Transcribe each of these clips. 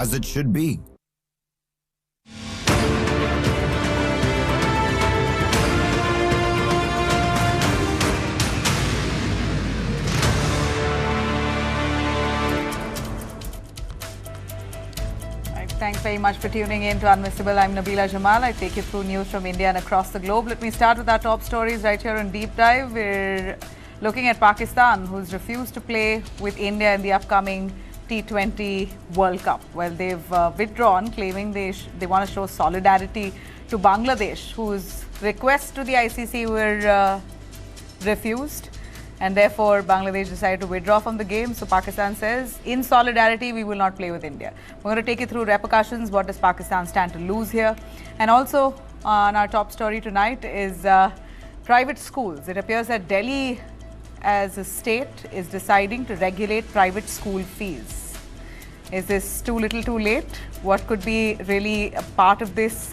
as it should be. Thanks very much for tuning in to Unmissable. I'm Nabila Jamal. I take you through news from India and across the globe. Let me start with our top stories right here on Deep Dive. We're looking at Pakistan, who's refused to play with India in the upcoming T20 World Cup. Well, they've withdrawn, claiming they want to show solidarity to Bangladesh, whose requests to the ICC were refused. And therefore, Bangladesh decided to withdraw from the game. So Pakistan says, in solidarity, we will not play with India. We're going to take you through repercussions. What does Pakistan stand to lose here? And also, on our top story tonight is private schools. It appears that Delhi, as a state, is deciding to regulate private school fees. Is this too little too late? What could be really a part of this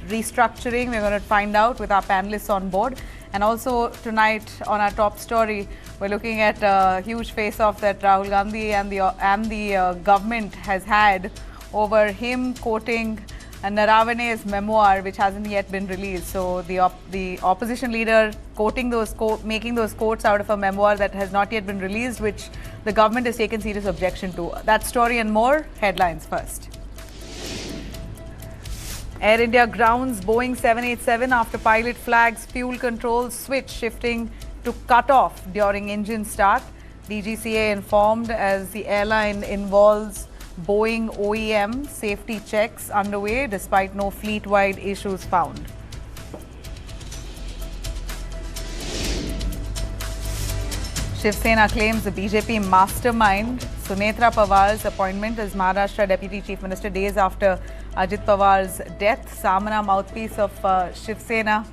restructuring? We're going to find out with our panelists on board. And also tonight on our top story, we're looking at a huge face-off that Rahul Gandhi and the government has had over him quoting Naravane's memoir, which hasn't yet been released. So the opposition leader making those quotes out of a memoir that has not yet been released, which the government has taken serious objection to. That story and more. Headlines first. Air India grounds Boeing 787 after pilot flags fuel controls switch shifting to cut off during engine start. DGCA informed as the airline involves Boeing OEM safety checks underway despite no fleet-wide issues found. Shiv Sena claims the BJP mastermind Sunetra Pawar's appointment as Maharashtra Deputy Chief Minister days after Ajit Pawar's death. Samana, mouthpiece of Shiv Sena.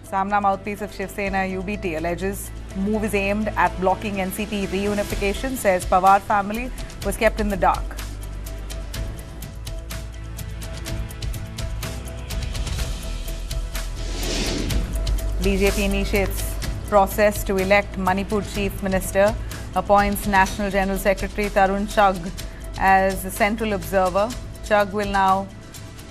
Samana, mouthpiece of Shiv Sena UBT, alleges move is aimed at blocking NCP reunification, says Pawar family was kept in the dark. BJP initiates process to elect Manipur Chief Minister, appoints National General Secretary Tarun Chugh as the central observer. Chugh will now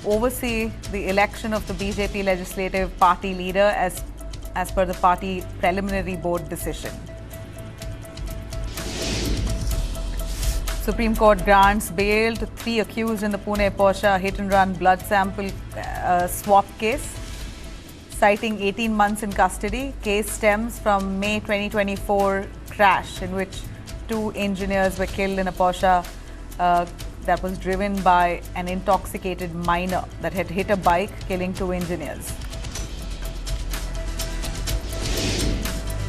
oversee the election of the BJP Legislative Party leader as per the party preliminary board decision. Supreme Court grants bail to 3 accused in the Pune Porsche hit-and-run blood sample swap case, citing 18 months in custody. Case stems from May 2024 crash in which 2 engineers were killed in a Porsche that was driven by an intoxicated minor that had hit a bike, killing 2 engineers.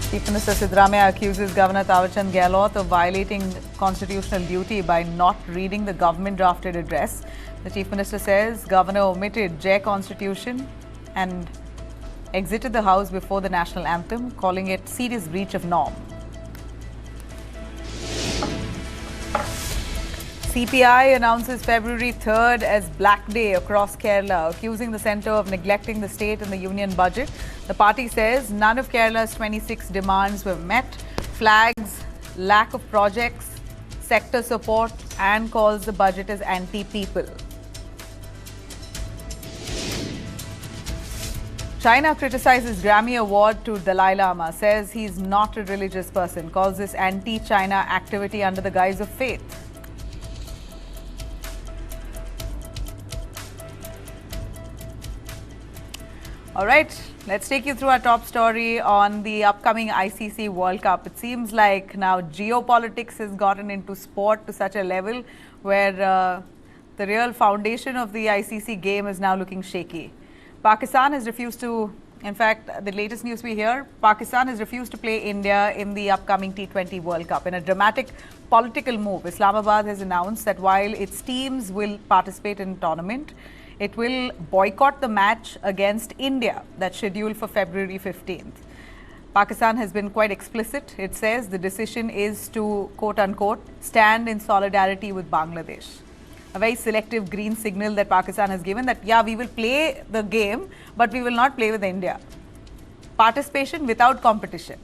Chief Minister Siddaramaiah accuses Governor Thawarchand Gehlot of violating constitutional duty by not reading the government drafted address. The Chief Minister says Governor omitted Jai Constitution and exited the House before the national anthem, calling it serious breach of norm. CPI announces February 3rd as Black Day across Kerala, accusing the centre of neglecting the state and the union budget. The party says none of Kerala's 26 demands were met, flags lack of projects, sector support, and calls the budget as anti-people. China criticizes Grammy Award to Dalai Lama, says he's not a religious person, calls this anti-China activity under the guise of faith. All right, let's take you through our top story on the upcoming ICC World Cup. It seems like now geopolitics has gotten into sport to such a level where the real foundation of the ICC game is now looking shaky. Pakistan has refused to, in fact, the latest news we hear, Pakistan has refused to play India in the upcoming T20 World Cup. In a dramatic political move, Islamabad has announced that while its teams will participate in the tournament, it will boycott the match against India that's scheduled for February 15th. Pakistan has been quite explicit. It says the decision is to, quote-unquote, stand in solidarity with Bangladesh. A very selective green signal that Pakistan has given that, yeah, we will play the game, but we will not play with India. Participation without competition.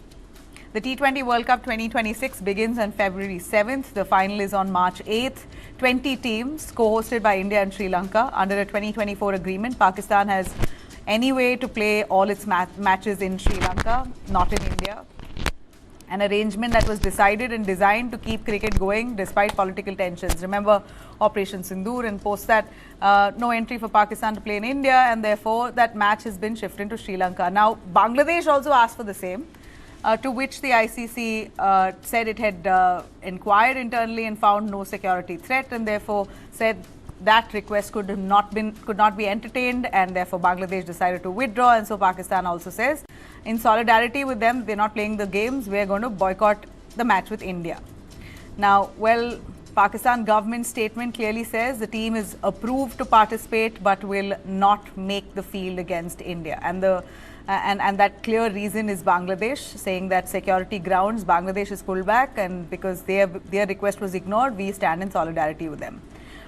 The T20 World Cup 2026 begins on February 7th. The final is on March 8th. 20 teams co-hosted by India and Sri Lanka. Under a 2024 agreement, Pakistan has any way to play all its matches in Sri Lanka, not in India. An arrangement that was decided and designed to keep cricket going despite political tensions. Remember Operation Sindoor, and post that no entry for Pakistan to play in India, and therefore that match has been shifted to Sri Lanka. Now Bangladesh also asked for the same, to which the ICC said it had inquired internally and found no security threat, and therefore said that request could not be entertained, and therefore Bangladesh decided to withdraw. And so Pakistan also says, in solidarity with them, they're not playing the games, we're going to boycott the match with India. Now, well, Pakistan government statement clearly says the team is approved to participate but will not make the field against India. And that clear reason is Bangladesh, saying that security grounds, Bangladesh is pulled back, and because their request was ignored, we stand in solidarity with them.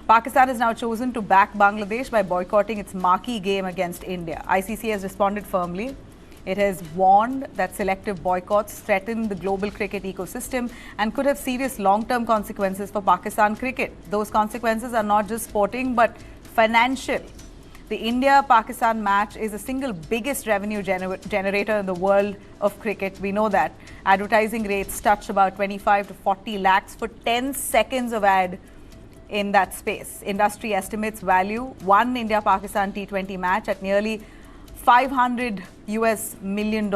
Pakistan has now chosen to back Bangladesh by boycotting its marquee game against India. ICC has responded firmly. It has warned that selective boycotts threaten the global cricket ecosystem and could have serious long-term consequences for Pakistan cricket. Those consequences are not just sporting but financial. The India-Pakistan match is the single biggest revenue generator in the world of cricket. We know that. Advertising rates touch about 25 to 40 lakhs for 10 seconds of ad in that space. Industry estimates value one India-Pakistan T20 match at nearly $500 million.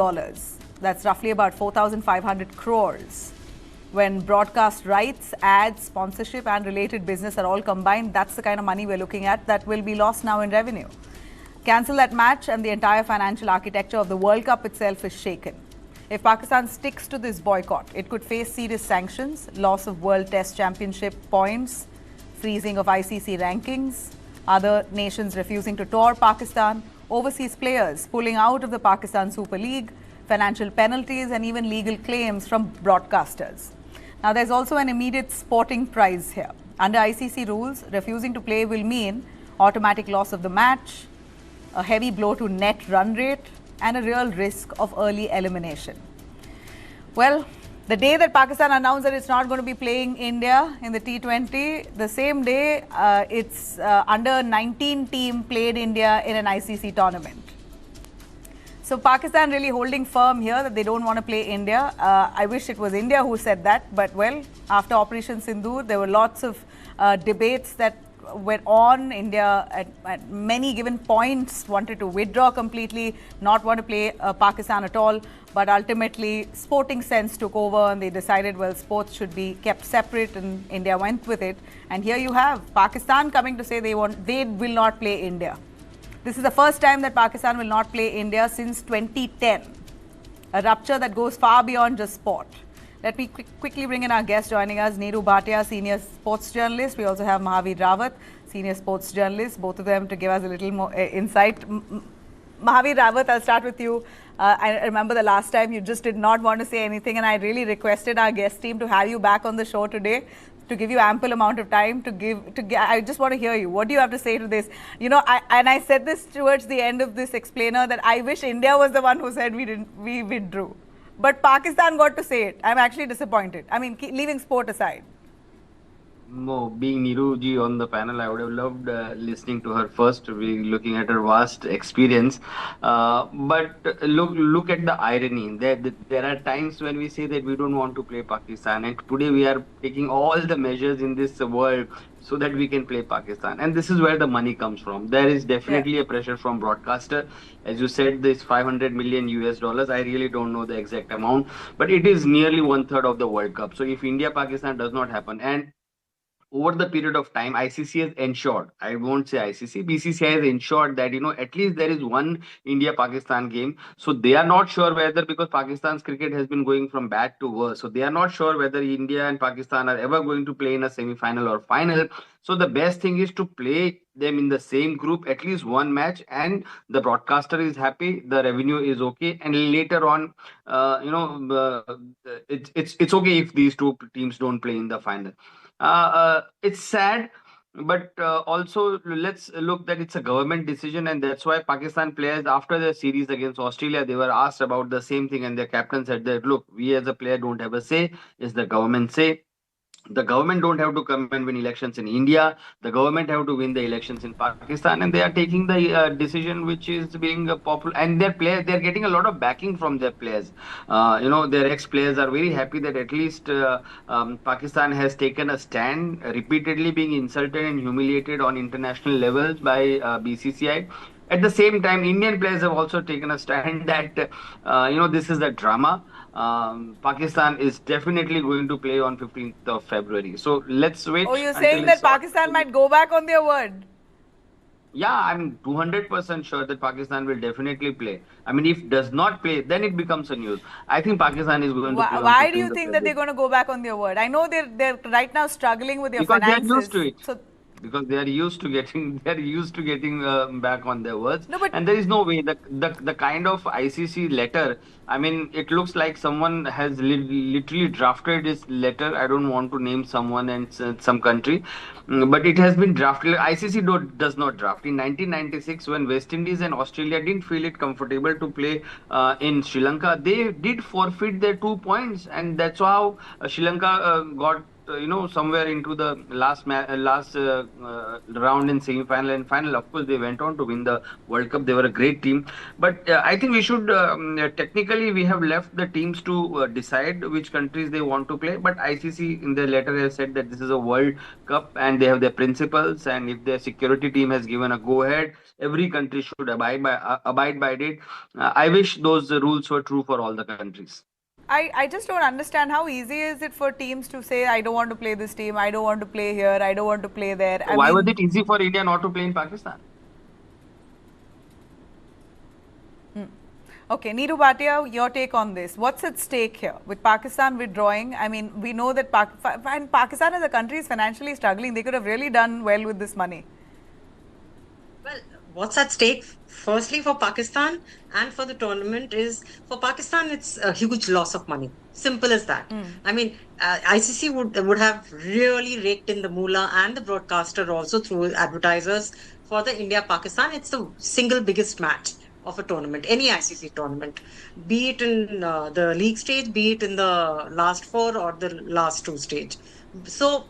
That's roughly about 4,500 crores. When broadcast rights, ads, sponsorship and related business are all combined, that's the kind of money we're looking at that will be lost now in revenue. Cancel that match and the entire financial architecture of the World Cup itself is shaken. If Pakistan sticks to this boycott, it could face serious sanctions, loss of World Test Championship points, freezing of ICC rankings, other nations refusing to tour Pakistan, overseas players pulling out of the Pakistan Super League, financial penalties and even legal claims from broadcasters. Now there's also an immediate sporting prize here. Under ICC rules, refusing to play will mean automatic loss of the match, a heavy blow to net run rate and a real risk of early elimination. Well, the day that Pakistan announced that it's not going to be playing India in the T20, the same day its under 19 team played India in an ICC tournament. So Pakistan really holding firm here that they don't want to play India. I wish it was India who said that, but well, after Operation Sindoor, there were lots of debates that went on. India at many given points wanted to withdraw completely, not want to play Pakistan at all. But ultimately, sporting sense took over and they decided, well, sports should be kept separate, and India went with it. And here you have Pakistan coming to say they will not play India. This is the first time that Pakistan will not play India since 2010. A rupture that goes far beyond just sport. Let me quickly bring in our guest joining us, Neeru Bhatia, senior sports journalist. We also have Mahavir Rawat, senior sports journalist, both of them to give us a little more insight. Mahavir Rawat, I'll start with you. I remember the last time you just did not want to say anything, and I really requested our guest team to have you back on the show today to give you ample amount of time I just want to hear you. What do you have to say to this? You know, I said this towards the end of this explainer that I wish India was the one who said we withdrew. But Pakistan got to say it. I'm actually disappointed. I mean, leaving sport aside. No, being Neeru ji on the panel, I would have loved listening to her first, looking at her vast experience. But look at the irony. There are times when we say that we don't want to play Pakistan, and today we are taking all the measures in this world so that we can play Pakistan. And this is where the money comes from. There is definitely a pressure from broadcaster. As you said, this 500 million US dollars, I really don't know the exact amount, but it is nearly 1/3 of the World Cup. So if India-Pakistan does not happen, and over the period of time, ICC has ensured, I won't say ICC, BCCI has ensured that, at least there is one India-Pakistan game. So they are not sure whether, because Pakistan's cricket has been going from bad to worse, so they are not sure whether India and Pakistan are ever going to play in a semi-final or final. So the best thing is to play them in the same group, at least one match, and the broadcaster is happy, the revenue is okay, and later on, it's okay if these two teams don't play in the final. It's sad But also let's look that it's a government decision, and that's why Pakistan players after the series against Australia, they were asked about the same thing, and their captain said that, look, we as a player don't have a say, it's the government say. The government don't have to come and win elections in India. The government have to win the elections in Pakistan, and they are taking the decision which is being popular. And their players, they are getting a lot of backing from their players. Their ex players are very happy that at least Pakistan has taken a stand, repeatedly being insulted and humiliated on international levels by BCCI. At the same time, Indian players have also taken a stand that this is a drama. Pakistan is definitely going to play on 15th of February. So let's Oh, wait you're until saying it's that all. Pakistan might go back on their word? Yeah, I'm 200% sure that Pakistan will definitely play. I mean, if does not play, then it becomes a news. I think Pakistan is going to play on Why do you 15th of think that they're February going to go back on their word? I know they're right now struggling with their because they are used finances. to it. So Because they are used to getting back on their words, no, but and there is no way the kind of ICC letter. I mean, it looks like someone has literally drafted this letter. I don't want to name someone and some country, but it has been drafted. ICC does not draft. In 1996, when West Indies and Australia didn't feel it comfortable to play in Sri Lanka, they did forfeit their 2 points, and that's how Sri Lanka got somewhere into the last round in semi-final and final. Of course, they went on to win the World Cup. They were a great team, but I think we should technically we have left the teams to decide which countries they want to play. But ICC in their letter has said that this is a World Cup and they have their principles, and if their security team has given a go ahead, every country should abide by it. I wish those rules were true for all the countries. I just don't understand how easy is it for teams to say, I don't want to play this team, I don't want to play here, I don't want to play there. So I why was mean, it easy for India not to play in Pakistan? okay, Neeru Bhatia, your take on this. What's at stake here with Pakistan withdrawing? I mean, we know that Pakistan as a country is financially struggling. They could have really done well with this money. Well, what's at stake, firstly, for Pakistan and for the tournament is for Pakistan, it's a huge loss of money. Simple as that. I mean, ICC would have really raked in the moolah and the broadcaster also through advertisers for the India Pakistan. It's the single biggest match of a tournament, any ICC tournament, be it in the league stage, be it in the last four or the last two stage. So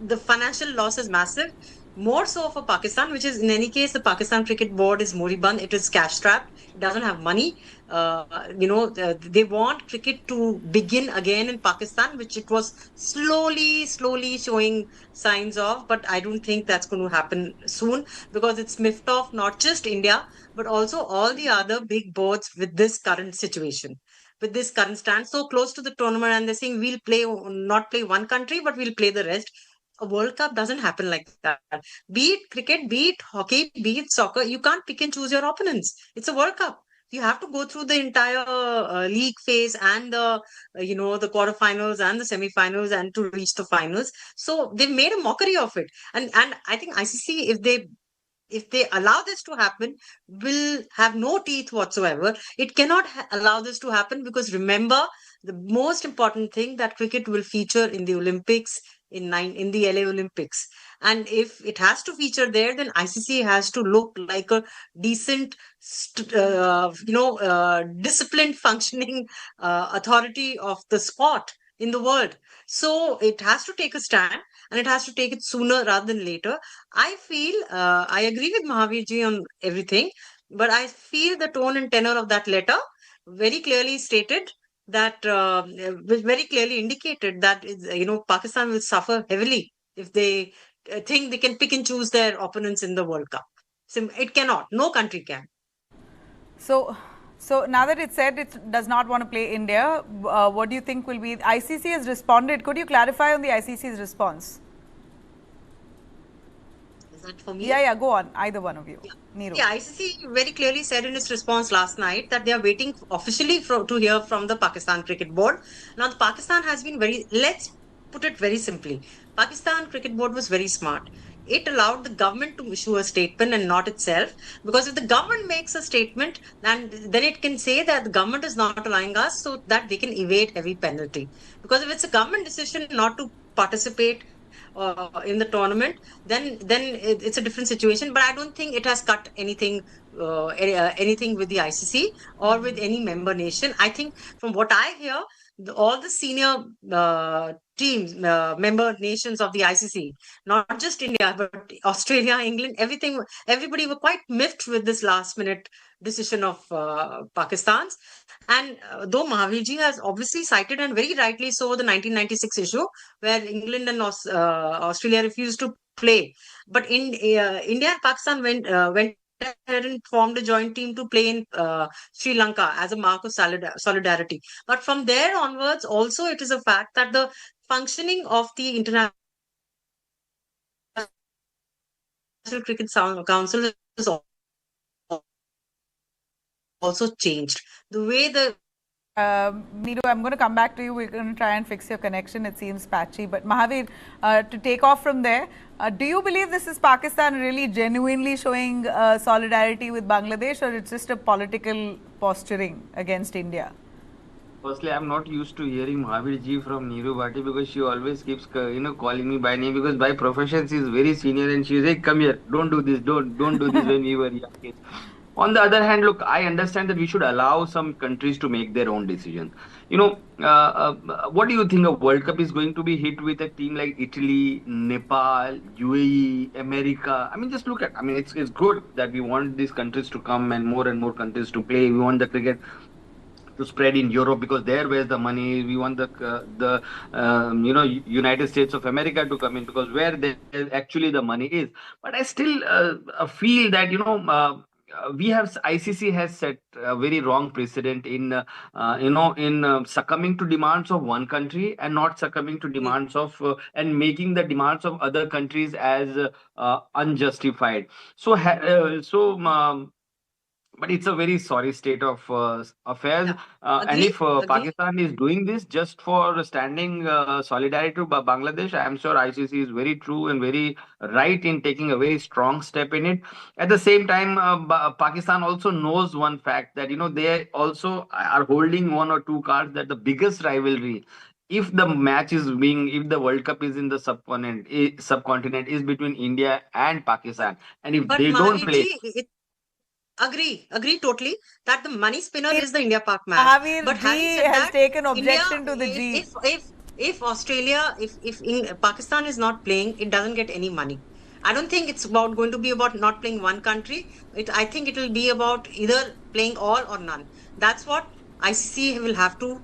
the financial loss is massive, more so for Pakistan, which is in any case, the Pakistan Cricket Board is moribund. It is cash strapped. It doesn't have money. They want cricket to begin again in Pakistan, which it was slowly showing signs of. But I don't think that's going to happen soon because it's miffed off not just India, but also all the other big boards with this current situation. With this current stand so close to the tournament, and they're saying we'll not play one country, but we'll play the rest. A World Cup doesn't happen like that. Be it cricket, be it hockey, be it soccer, you can't pick and choose your opponents. It's a World Cup. You have to go through the entire league phase and the quarterfinals and the semifinals and to reach the finals. So they've made a mockery of it. And I think ICC, if they allow this to happen, will have no teeth whatsoever. It cannot allow this to happen because remember, the most important thing that cricket will feature in the Olympics in the LA Olympics. And if it has to feature there, then ICC has to look like a decent, disciplined, functioning authority of the sport in the world. So it has to take a stand, and it has to take it sooner rather than later. I feel I agree with Mahavirji on everything, but I feel the tone and tenor of that letter very clearly stated that very clearly indicated that Pakistan will suffer heavily if they think they can pick and choose their opponents in the World Cup. So it cannot. No country can. So now that it's said it does not want to play India, what do you think will be? ICC has responded. Could you clarify on the ICC's response? Is that for me? Yeah, go on. Either one of you. Neeru. Yeah, ICC very clearly said in its response last night that they are waiting officially to hear from the Pakistan Cricket Board. Now, the Pakistan has been let's put it very simply. Pakistan Cricket Board was very smart. It allowed the government to issue a statement and not itself, because if the government makes a statement, then it can say that the government is not allowing us so that they can evade heavy penalty. Because if it's a government decision not to participate in the tournament, then it's a different situation. But I don't think it has cut anything with the ICC or with any member nation. I think from what I hear, all the senior teams, member nations of the ICC, not just India, but Australia, England, everybody were quite miffed with this last minute decision of Pakistan's. And though Mahavirji has obviously cited, and very rightly so, the 1996 issue where England and Australia refused to play, but in India and Pakistan went ahead and formed a joint team to play in Sri Lanka as a mark of solidarity. But from there onwards, also it is a fact that the functioning of the International Cricket Council has also changed. The way the Needu, I'm going to come back to you. We're going to try and fix your connection. It seems patchy. But Mahavir, to take off from there, do you believe this is Pakistan really genuinely showing solidarity with Bangladesh, or it's just a political posturing against India? Firstly, I'm not used to hearing Mahavir ji from Neeru Bhatti because she always keeps, calling me by name, because by profession she is very senior and she is like, come here, don't do this, don't do this when we were young kids. On the other hand, look, I understand that we should allow some countries to make their own decisions. What do you think a World Cup is going to be hit with a team like Italy, Nepal, UAE, America? I mean, just look at, it's good that we want these countries to come and more countries to play. We want the cricket to spread in Europe because there where's the money. We want the United States of America to come in because where there actually the money is. But I still feel that we have ICC has set a very wrong precedent in succumbing to demands of one country and not succumbing to demands of and making the demands of other countries as unjustified. But it's a very sorry state of affairs. Yeah, And if agree. Pakistan is doing this just for standing solidarity to Bangladesh, I am sure ICC is very true and very right in taking a very strong step in it. At the same time, Pakistan also knows one fact that they also are holding one or two cards that the biggest rivalry, if the if the World Cup is in the subcontinent is between India and Pakistan, and if But they don't play. Mahavir, agree totally that the money spinner is the India Pak match. Mahavir But having G said has that, taken India, objection to the G. if Australia, if Pakistan is not playing, it doesn't get any money. I don't think it's going to be about not playing one country. I think it will be about either playing all or none. That's what ICC will have to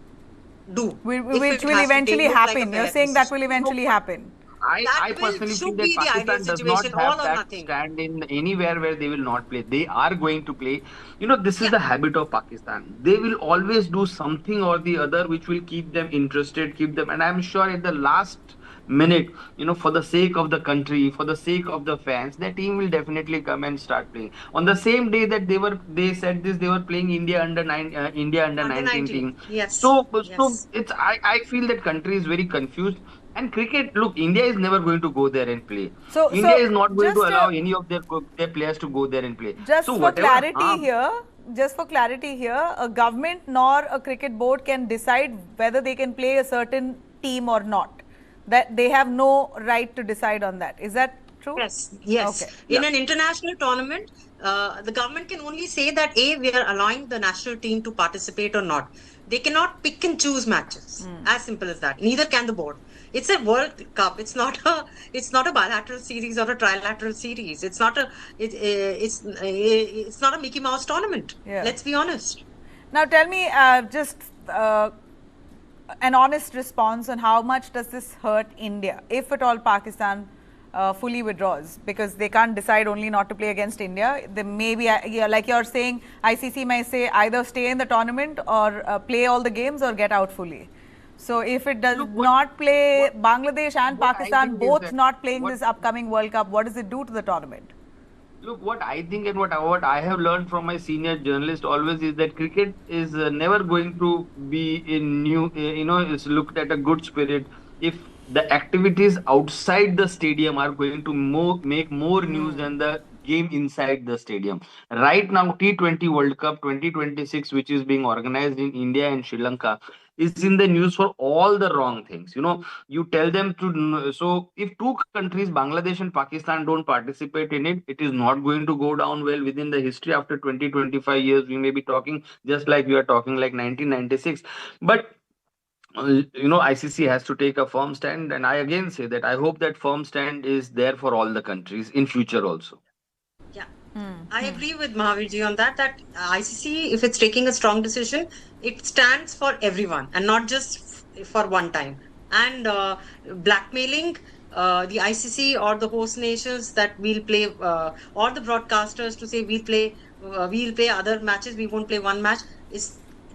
do. Which will eventually happen. You're saying that will eventually happen. I personally think that Pakistan does not have that stand in anywhere where they will not play. They are going to play. This is the habit of Pakistan. They will always do something or the other which will keep them interested, and I'm sure at the last minute, for the sake of the country, for the sake of the fans, the team will definitely come and start playing. On the same day that they said this, they were playing India under 19 team. Yes. So it's I feel that country is very confused. And cricket, look, India is never going to go there and play. India is not going to allow any of their players to go there and play. Just for clarity here, a government nor a cricket board can decide whether they can play a certain team or not. That they have no right to decide on that. Is that true? Yes. Okay. In an international tournament, the government can only say that we are allowing the national team to participate or not. They cannot pick and choose matches. As simple as that. Neither can the board. It's a World Cup. It's not a bilateral series or a trilateral series. It's not a Mickey Mouse tournament. Yeah. Let's be honest. Now tell me just an honest response on how much does this hurt India, if at all Pakistan fully withdraws, because they can't decide only not to play against India. They maybe, like you're saying, ICC may say either stay in the tournament or play all the games or get out fully. So if it does not play, Bangladesh and Pakistan both not playing this upcoming World Cup, what does it do to the tournament? Look, what I think and what I have learned from my senior journalist always is that cricket is never going to be is looked at a good spirit if the activities outside the stadium are going to make more news than the game inside the stadium. Right now, T20 World Cup 2026, which is being organized in India and Sri Lanka, is in the news for all the wrong things. You tell them to. So if two countries, Bangladesh and Pakistan, don't participate in it, it is not going to go down well within the history. After 20-25 years, we may be talking just like we are talking like 1996. But ICC has to take a firm stand, and I again say that I hope that firm stand is there for all the countries in future also. Yeah, I agree with Mahavirji on that. That ICC, if it's taking a strong decision, it stands for everyone and not just for one time. And blackmailing the ICC or the host nations that we'll play, or the broadcasters to say we'll play other matches, we won't play one match.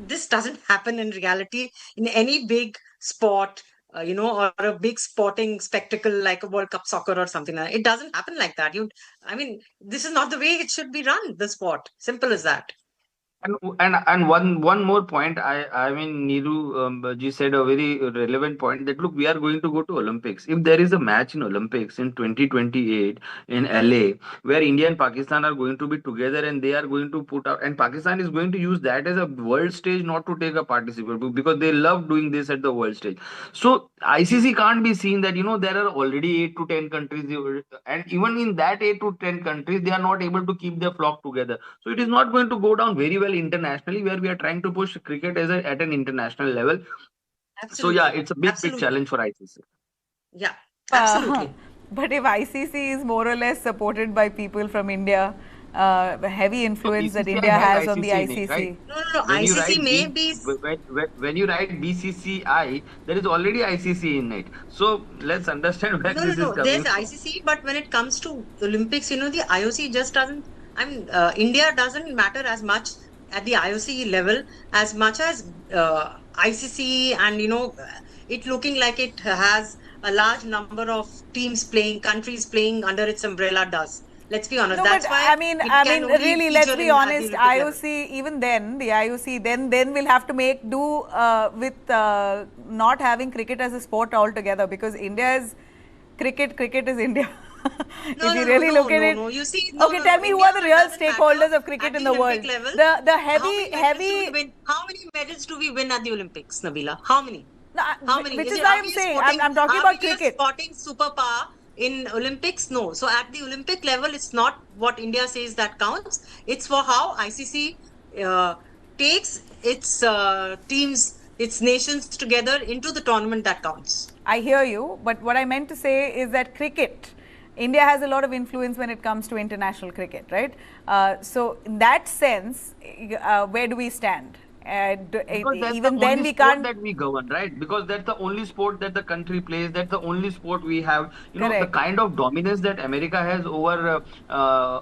This doesn't happen in reality in any big sport, or a big sporting spectacle like a World Cup soccer or something like that. It doesn't happen like that. I mean, this is not the way it should be run, the sport. Simple as that. And one more point, I mean, Neeru ji said a very relevant point, that look, we are going to go to Olympics. If there is a match in Olympics in 2028 in LA, where India and Pakistan are going to be together, and they are going to put out, and Pakistan is going to use that as a world stage, not to take a participant, because they love doing this at the world stage. So ICC can't be seen that there are already 8 to 10 countries, and even in that 8 to 10 countries, they are not able to keep their flock together. So it is not going to go down very well internationally, where we are trying to push cricket at an international level. So yeah, Absolutely. it's a big Absolutely. challenge for ICC. Yeah, absolutely. But if ICC is more or less supported by people from India, the heavy influence that BCCI India has has on the ICC in it, ICC. right? No. When you ICC write may B, be. when you write BCCI, there is already ICC in it. So let's understand where this is No. There's coming from. ICC, but when it comes to Olympics, the IOC just doesn't. I mean, India doesn't matter as much at the IOC level as much as ICC, and it looking like it has a large number of teams playing, countries playing under its umbrella does. Let's be honest. No, That's but why I mean, it can only really, let's feature be at the honest. Olympic level. IOC, even then, the IOC, then we'll have to make do with not having cricket as a sport altogether, because India is cricket. Cricket is India. If you really look at it, You see, okay, tell me, who India are the real doesn't stakeholders matter of cricket at in the the world? Olympic level. The How many medals do we win at the Olympics, Nabila? How many? No, How many? which is Are why I'm we saying, sporting- I'm talking are about we a cricket. sporting superpower in Olympics? No. So at the Olympic level, it's not what India says that counts. It's for how ICC takes its teams, its nations together into the tournament that counts. I hear you, but what I meant to say is that cricket, India has a lot of influence when it comes to international cricket, right? So in that sense, where do we stand? Because that's Even the then only we sport can't. that we govern, right? Because that's the only sport that the country plays. That's the only sport we have. The Correct. kind of dominance that America has over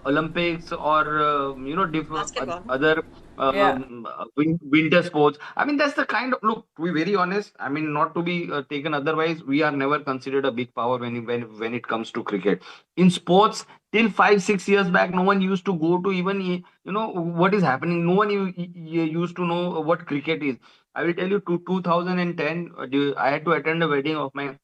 Olympics, or different Basketball. other Yeah. winter sports. I mean, that's the kind of, look. To be very honest, I mean, not to be taken otherwise, we are never considered a big power when it comes to cricket. In sports, till 5-6 years back, no one used to go to even what is happening. No one used to know what cricket is. I will tell you, to 2010, I had to attend a wedding of my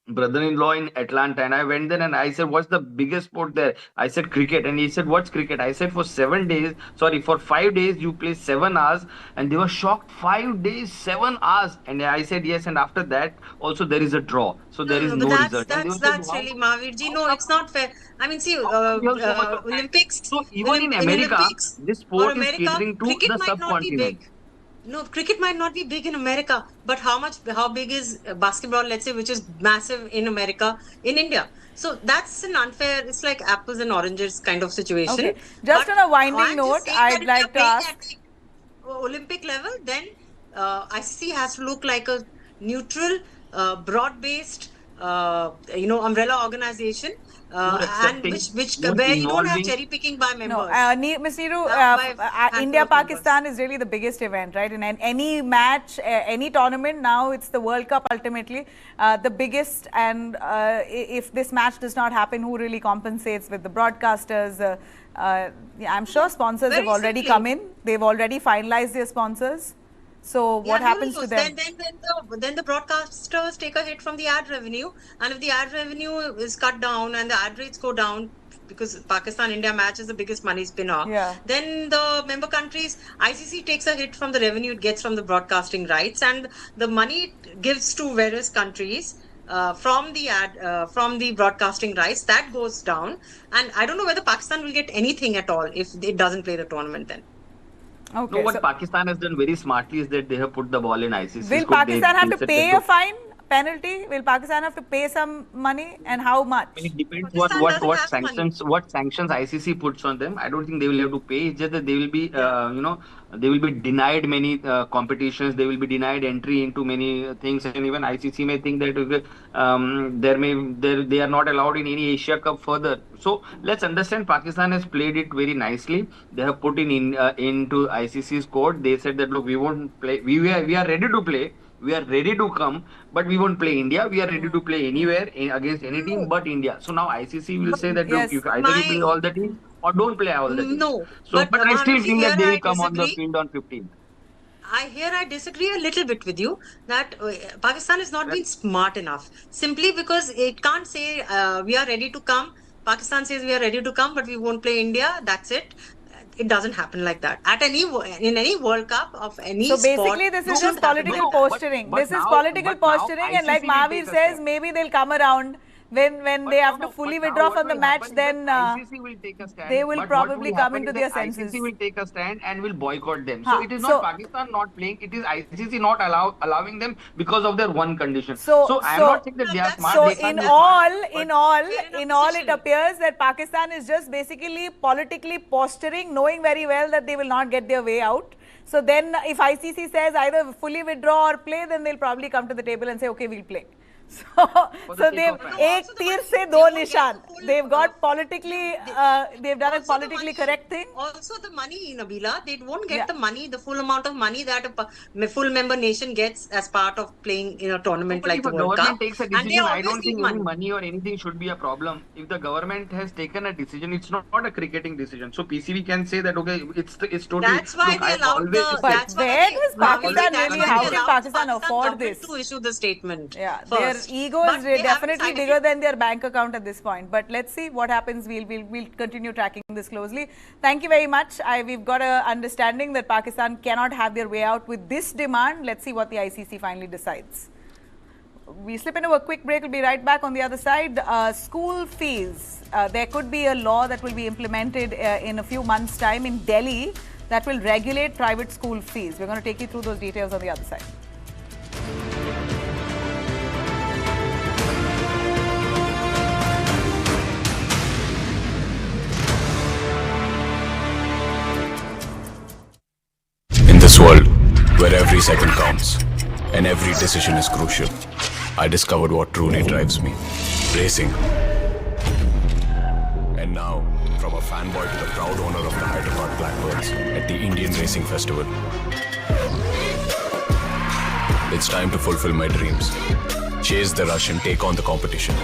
brother-in-law in Atlanta, and I went there and I said, "What's the biggest sport there?" I said, "Cricket." And he said, "What's cricket?" I said, "For 7 days, sorry, for 5 days, you play 7 hours." And they were shocked. 5 days, 7 hours. And I said, "Yes." And after that, also there is a draw, so there is But no result. And they were saying, that's "How really Mahavirji. No, come it's not fair. I mean, see, how come you have so much of time?" Olympics, So even in in America, Olympics this or sport is America, catering to cricket the might not be big. subcontinent. No, cricket might not be big in America, but how big is basketball, let's say, which is massive in America, in India? So that's an unfair, it's like apples and oranges kind of situation. Okay. Just But on a winding I'm just note, saying that I'd if we are like to playing ask. at the Olympic level, then ICC has to look like a neutral, broad-based, umbrella organization, More and accepting, which more where you don't have involving. cherry picking by members. No, Ms. Neeru, By handful India of members. Pakistan is really the biggest event, right? And any match, any tournament, now it's the World Cup ultimately, the biggest. And if this match does not happen, who really compensates with the broadcasters? Yeah, I'm sure sponsors Very have already simply. come in. They've already finalized their sponsors. So what Yeah, happens to rules. them? Then the broadcasters take a hit from the ad revenue, and if the ad revenue is cut down and the ad rates go down, because Pakistan-India match is the biggest money spinner. Yeah. Then the member countries, ICC takes a hit from the revenue it gets from the broadcasting rights, and the money it gives to various countries from the broadcasting rights, that goes down. And I don't know whether Pakistan will get anything at all if it doesn't play the tournament then. Okay. No, what Pakistan has done very smartly is that they have put the ball in ICC. Will Pakistan have to pay a fine? Penalty? Will Pakistan have to pay some money, and how much? It depends Pakistan what doesn't have sanctions ICC puts on them. I don't think they will have to pay. It's just that they will be they will be denied many competitions. They will be denied entry into many things, and even ICC may think that they are not allowed in any Asia Cup further. So let's understand, Pakistan has played it very nicely. They have put into ICC's court. They said that, look, we won't play. We are ready to play. We are ready to come, but we won't play India. We are ready to play anywhere against any team but India. So now ICC will say that, look, you either you play all the teams or don't play all the teams. No, So, but I still Mahanti, think that here they will I come on the disagree. field on 15th. I disagree a little bit with you that Pakistan has not been smart enough, simply because it can't say we are ready to come. Pakistan says we are ready to come, but we won't play India. That's it. It doesn't happen like that in any World Cup of any So sport. basically, this is just shouldn't happen political like that. posturing. But This is now- political but now posturing, and like ICC will Mahavir take a says, stand. maybe they'll come around when they have to fully withdraw from the match. Then ICC will take a stand. they will but probably what will come happen into is their that senses. ICC will take a stand and will boycott them. Huh. So it is So- not Pakistan not playing. It is ICC not allowing them because of their one condition. So I am not saying that they are that's- smart. So they can't in be all, smart, but- in all, They're in a in all, it position. appears that Pakistan is just basically politically posturing, knowing very well that they will not get their way out. So then, if ICC says either fully withdraw or play, then they'll probably come to the table and say, okay, we'll play. So, For the so sake they've of fans. ek Also the tir money- se they do won't get nishan. the full, They've got politically, they've done a Also the politically money- correct thing. Also, the money, Nabila, they won't get Yeah. the money, the full amount of money that a full member nation gets as part of playing in a tournament But like if the a World government Cup. takes a And they decision, I always don't think need any money. money or anything should be a problem. If the government has taken a decision, it's not a cricketing decision. So PCB can say that, okay, it's totally. That's why look, they I allowed always the. said- That's why where they- does Mahavir, Pakistan that's really- why how they can allowed Pakistan afford government this? to issue the statement? Yeah, first. their ego But is they haven't definitely signed bigger it. than their bank account at this point. But let's see what happens. We'll continue tracking this closely. Thank you very much. We've got a understanding that Pakistan cannot have their way out with this demand. Let's see what the ICC finally decides. We slip into a quick break. We'll be right back on the other side. School fees. There could be a law that will be implemented in a few months' time in Delhi that will regulate private school fees. We're going to take you through those details on the other side. In this world, where every second counts and every decision is crucial, I discovered what truly drives me. Racing. And now, from a fanboy to the proud owner of the Hyderabad Blackbirds at the Indian Racing Festival. It's time to fulfill my dreams. Chase the rush and take on the competition.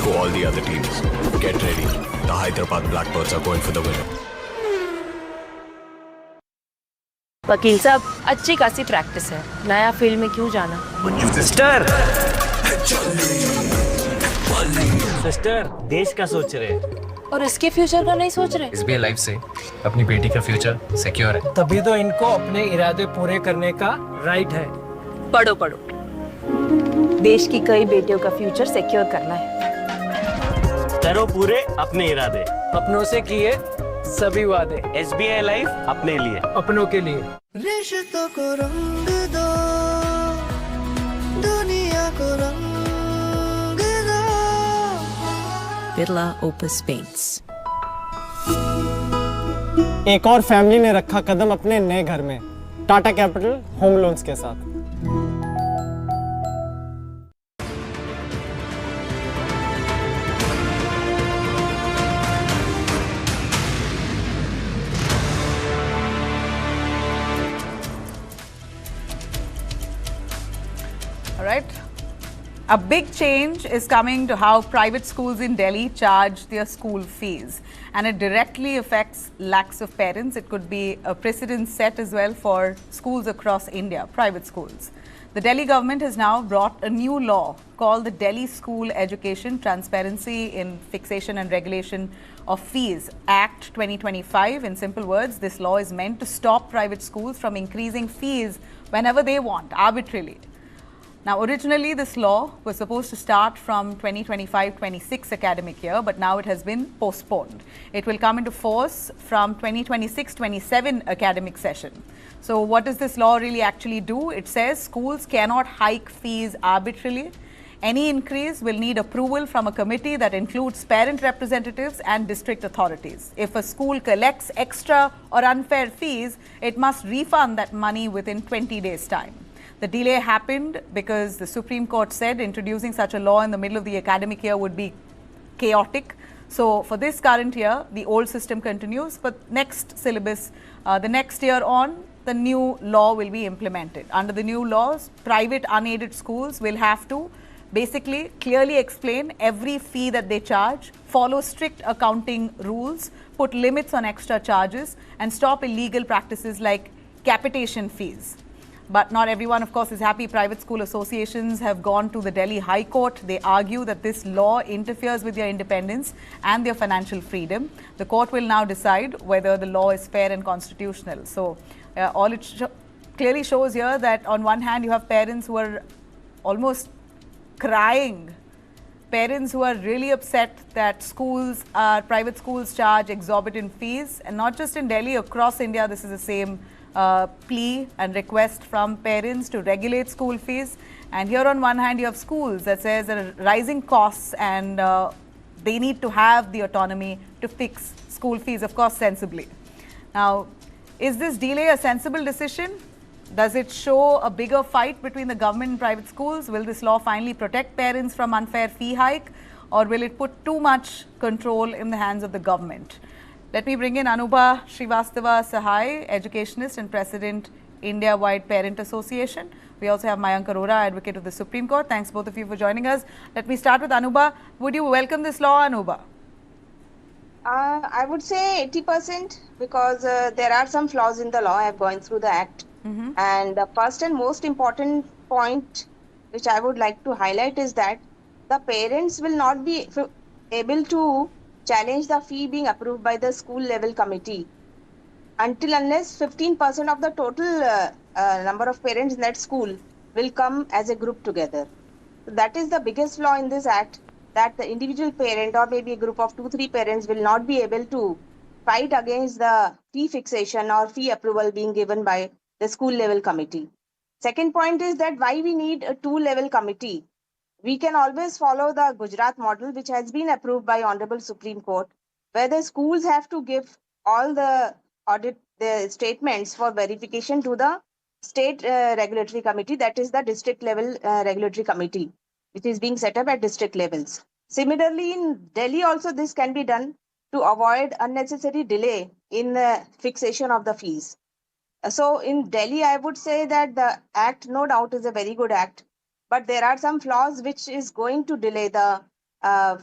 To all the other teams, get ready. The Hyderabad Blackbirds are going for the winner. वकील साहब अच्छी खासी practice है, नया field में क्यों जाना? Sister sister देश का सोच रहे हैं। और इसके फ्यूचर का नहीं सोच रहे? SBI लाइफ से अपनी बेटी का फ्यूचर सिक्योर है। तभी तो इनको अपने इरादे पूरे करने का राइट है। पढ़ो पढ़ो, देश की कई बेटियों का फ्यूचर सिक्योर करना है। करो पूरे अपने इरादे, अपनों से किए सभी वादे, SBI लाइफ अपने लिए। अपनों के लिए। रिश्तों को रंग दो, दुनिया को रंग दो। Birla opus paints. एक और फैमिली ने रखा कदम अपने नए घर में, टाटा कैपिटल होम लोन्स के साथ। All right. A big change is coming to how private schools in Delhi charge their school fees, and it directly affects lakhs of parents. It could be a precedent set as well for schools across India, private schools. The Delhi government has now brought a new law called the Delhi School Education Transparency in Fixation and Regulation of Fees Act 2025. In simple words, this law is meant to stop private schools from increasing fees whenever they want, arbitrarily. Now, originally, this law was supposed to start from 2025-26 academic year, but now it has been postponed. It will come into force from 2026-27 academic session. So what does this law really actually do? It says schools cannot hike fees arbitrarily. Any increase will need approval from a committee that includes parent representatives and district authorities. If a school collects extra or unfair fees, it must refund that money within 20 days' time. The delay happened because the Supreme Court said introducing such a law in the middle of the academic year would be chaotic. So for this current year, the old system continues, but next syllabus, the next year on, the new law will be implemented. Under the new laws, private unaided schools will have to basically clearly explain every fee that they charge, follow strict accounting rules, put limits on extra charges, and stop illegal practices like capitation fees. But not everyone, of course, is happy. Private school associations have gone to the Delhi High Court. They argue that this law interferes with their independence and their financial freedom. The court will now decide whether the law is fair and constitutional. So all it clearly shows here that on one hand, you have parents who are almost crying, parents who are really upset that private schools charge exorbitant fees, and not just in Delhi, across India, this is the same plea and request from parents to regulate school fees. And here on one hand, you have schools that says there are rising costs and they need to have the autonomy to fix school fees, of course, sensibly. Now, is this delay a sensible decision? Does it show a bigger fight between the government and private schools? Will this law finally protect parents from unfair fee hike, or will it put too much control in the hands of the government? Let me bring in Anubha Srivastava Sahai, educationist and president, India-wide Parent Association. We also have Mayank Arora, advocate of the Supreme Court. Thanks both of you for joining us. Let me start with Anubha. Would you welcome this law, Anubha? I would say 80% because there are some flaws in the law. I have gone through the act. And the first and most important point which I would like to highlight is that the parents will not be able to challenge the fee being approved by the school level committee unless 15% of the total number of parents in that school will come as a group together. That is the biggest flaw in this act, that the individual parent or maybe a group of 2-3 parents will not be able to fight against the fee fixation or fee approval being given by the school level committee. Second point is that why we need a 2-level committee. We can always follow the Gujarat model, which has been approved by Honorable Supreme Court, where the schools have to give all the statements for verification to the state regulatory committee, that is the district level regulatory committee, which is being set up at district levels. Similarly, in Delhi also this can be done to avoid unnecessary delay in the fixation of the fees. So in Delhi, I would say that the act, no doubt, is a very good act, but there are some flaws which is going to delay the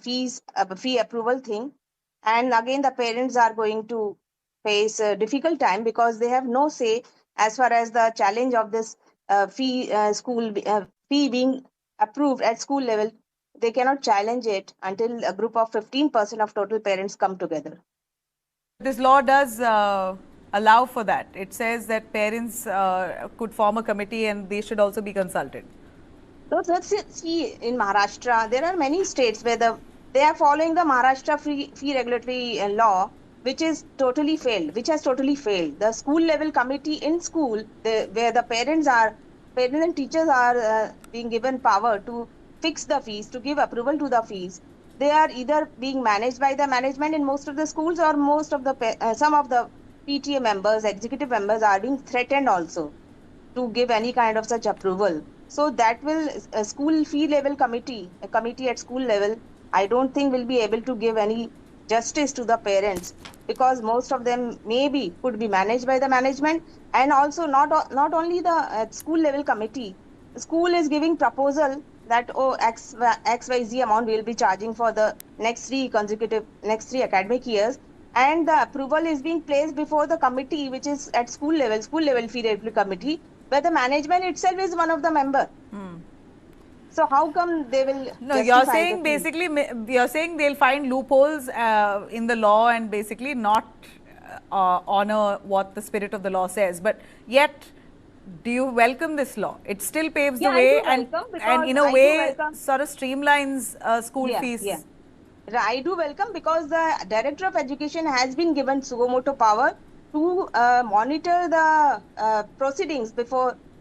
fee approval thing. And again, the parents are going to face a difficult time because they have no say as far as the challenge of this fee being approved at school level. They cannot challenge it until a group of 15% of total parents come together. This law does allow for that. It says that parents could form a committee and they should also be consulted. So let's see, in Maharashtra, there are many states where they are following the Maharashtra fee regulatory law, which is totally failed, which has totally failed. The school level committee in school, where the parents and teachers are being given power to fix the fees, to give approval to the fees. They are either being managed by the management in most of the schools, or some of the PTA members, executive members are being threatened also to give any kind of such approval. So that will, a school fee level committee, a committee at school level, I don't think will be able to give any justice to the parents, because most of them maybe could be managed by the management, and also not only the school level committee. The school is giving proposal that XYZ amount we will be charging for the next three academic years, and the approval is being placed before the committee, which is at school level fee regulatory committee, where the management itself is one of the member. So how come they will? No, you're saying basically, you're saying they'll find loopholes in the law and basically not honor what the spirit of the law says. But yet, do you welcome this law? It still paves the way and in a way sort of streamlines school fees. Yeah. I do welcome, because the Director of Education has been given suo motu power to monitor the proceedings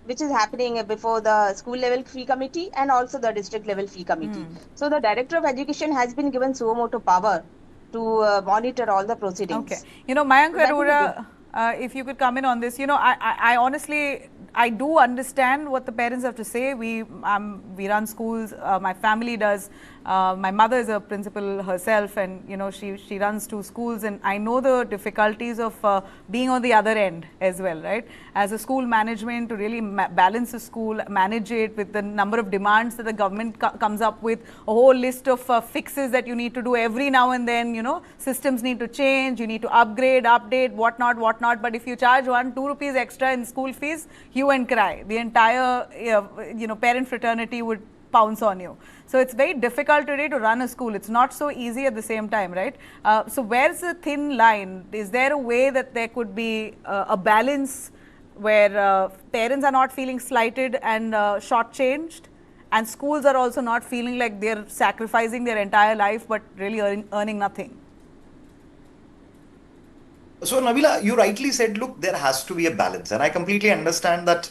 which is happening before the school level fee committee and also the district level fee committee. So the Director of Education has been given suo motu power to monitor all the proceedings. Okay. You know, Mayank Arora, if you could come in on this, you know, I honestly, I do understand what the parents have to say. We run schools, my family does. My mother is a principal herself, and you know, she runs 2 schools, and I know the difficulties of being on the other end as well, right? As a school management, to really balance a school, manage it with the number of demands that the government comes up with, a whole list of fixes that you need to do every now and then. You know, systems need to change, you need to upgrade, update, whatnot. But if you charge 1-2 rupees extra in school fees, hue and cry. The entire you know, parent fraternity would pounce on you. So it's very difficult today to run a school. It's not so easy at the same time, right? So where's the thin line? Is there a way that there could be a balance where parents are not feeling slighted and shortchanged, and schools are also not feeling like they're sacrificing their entire life but really earning nothing? So Nabila, you rightly said, look, there has to be a balance, and I completely understand that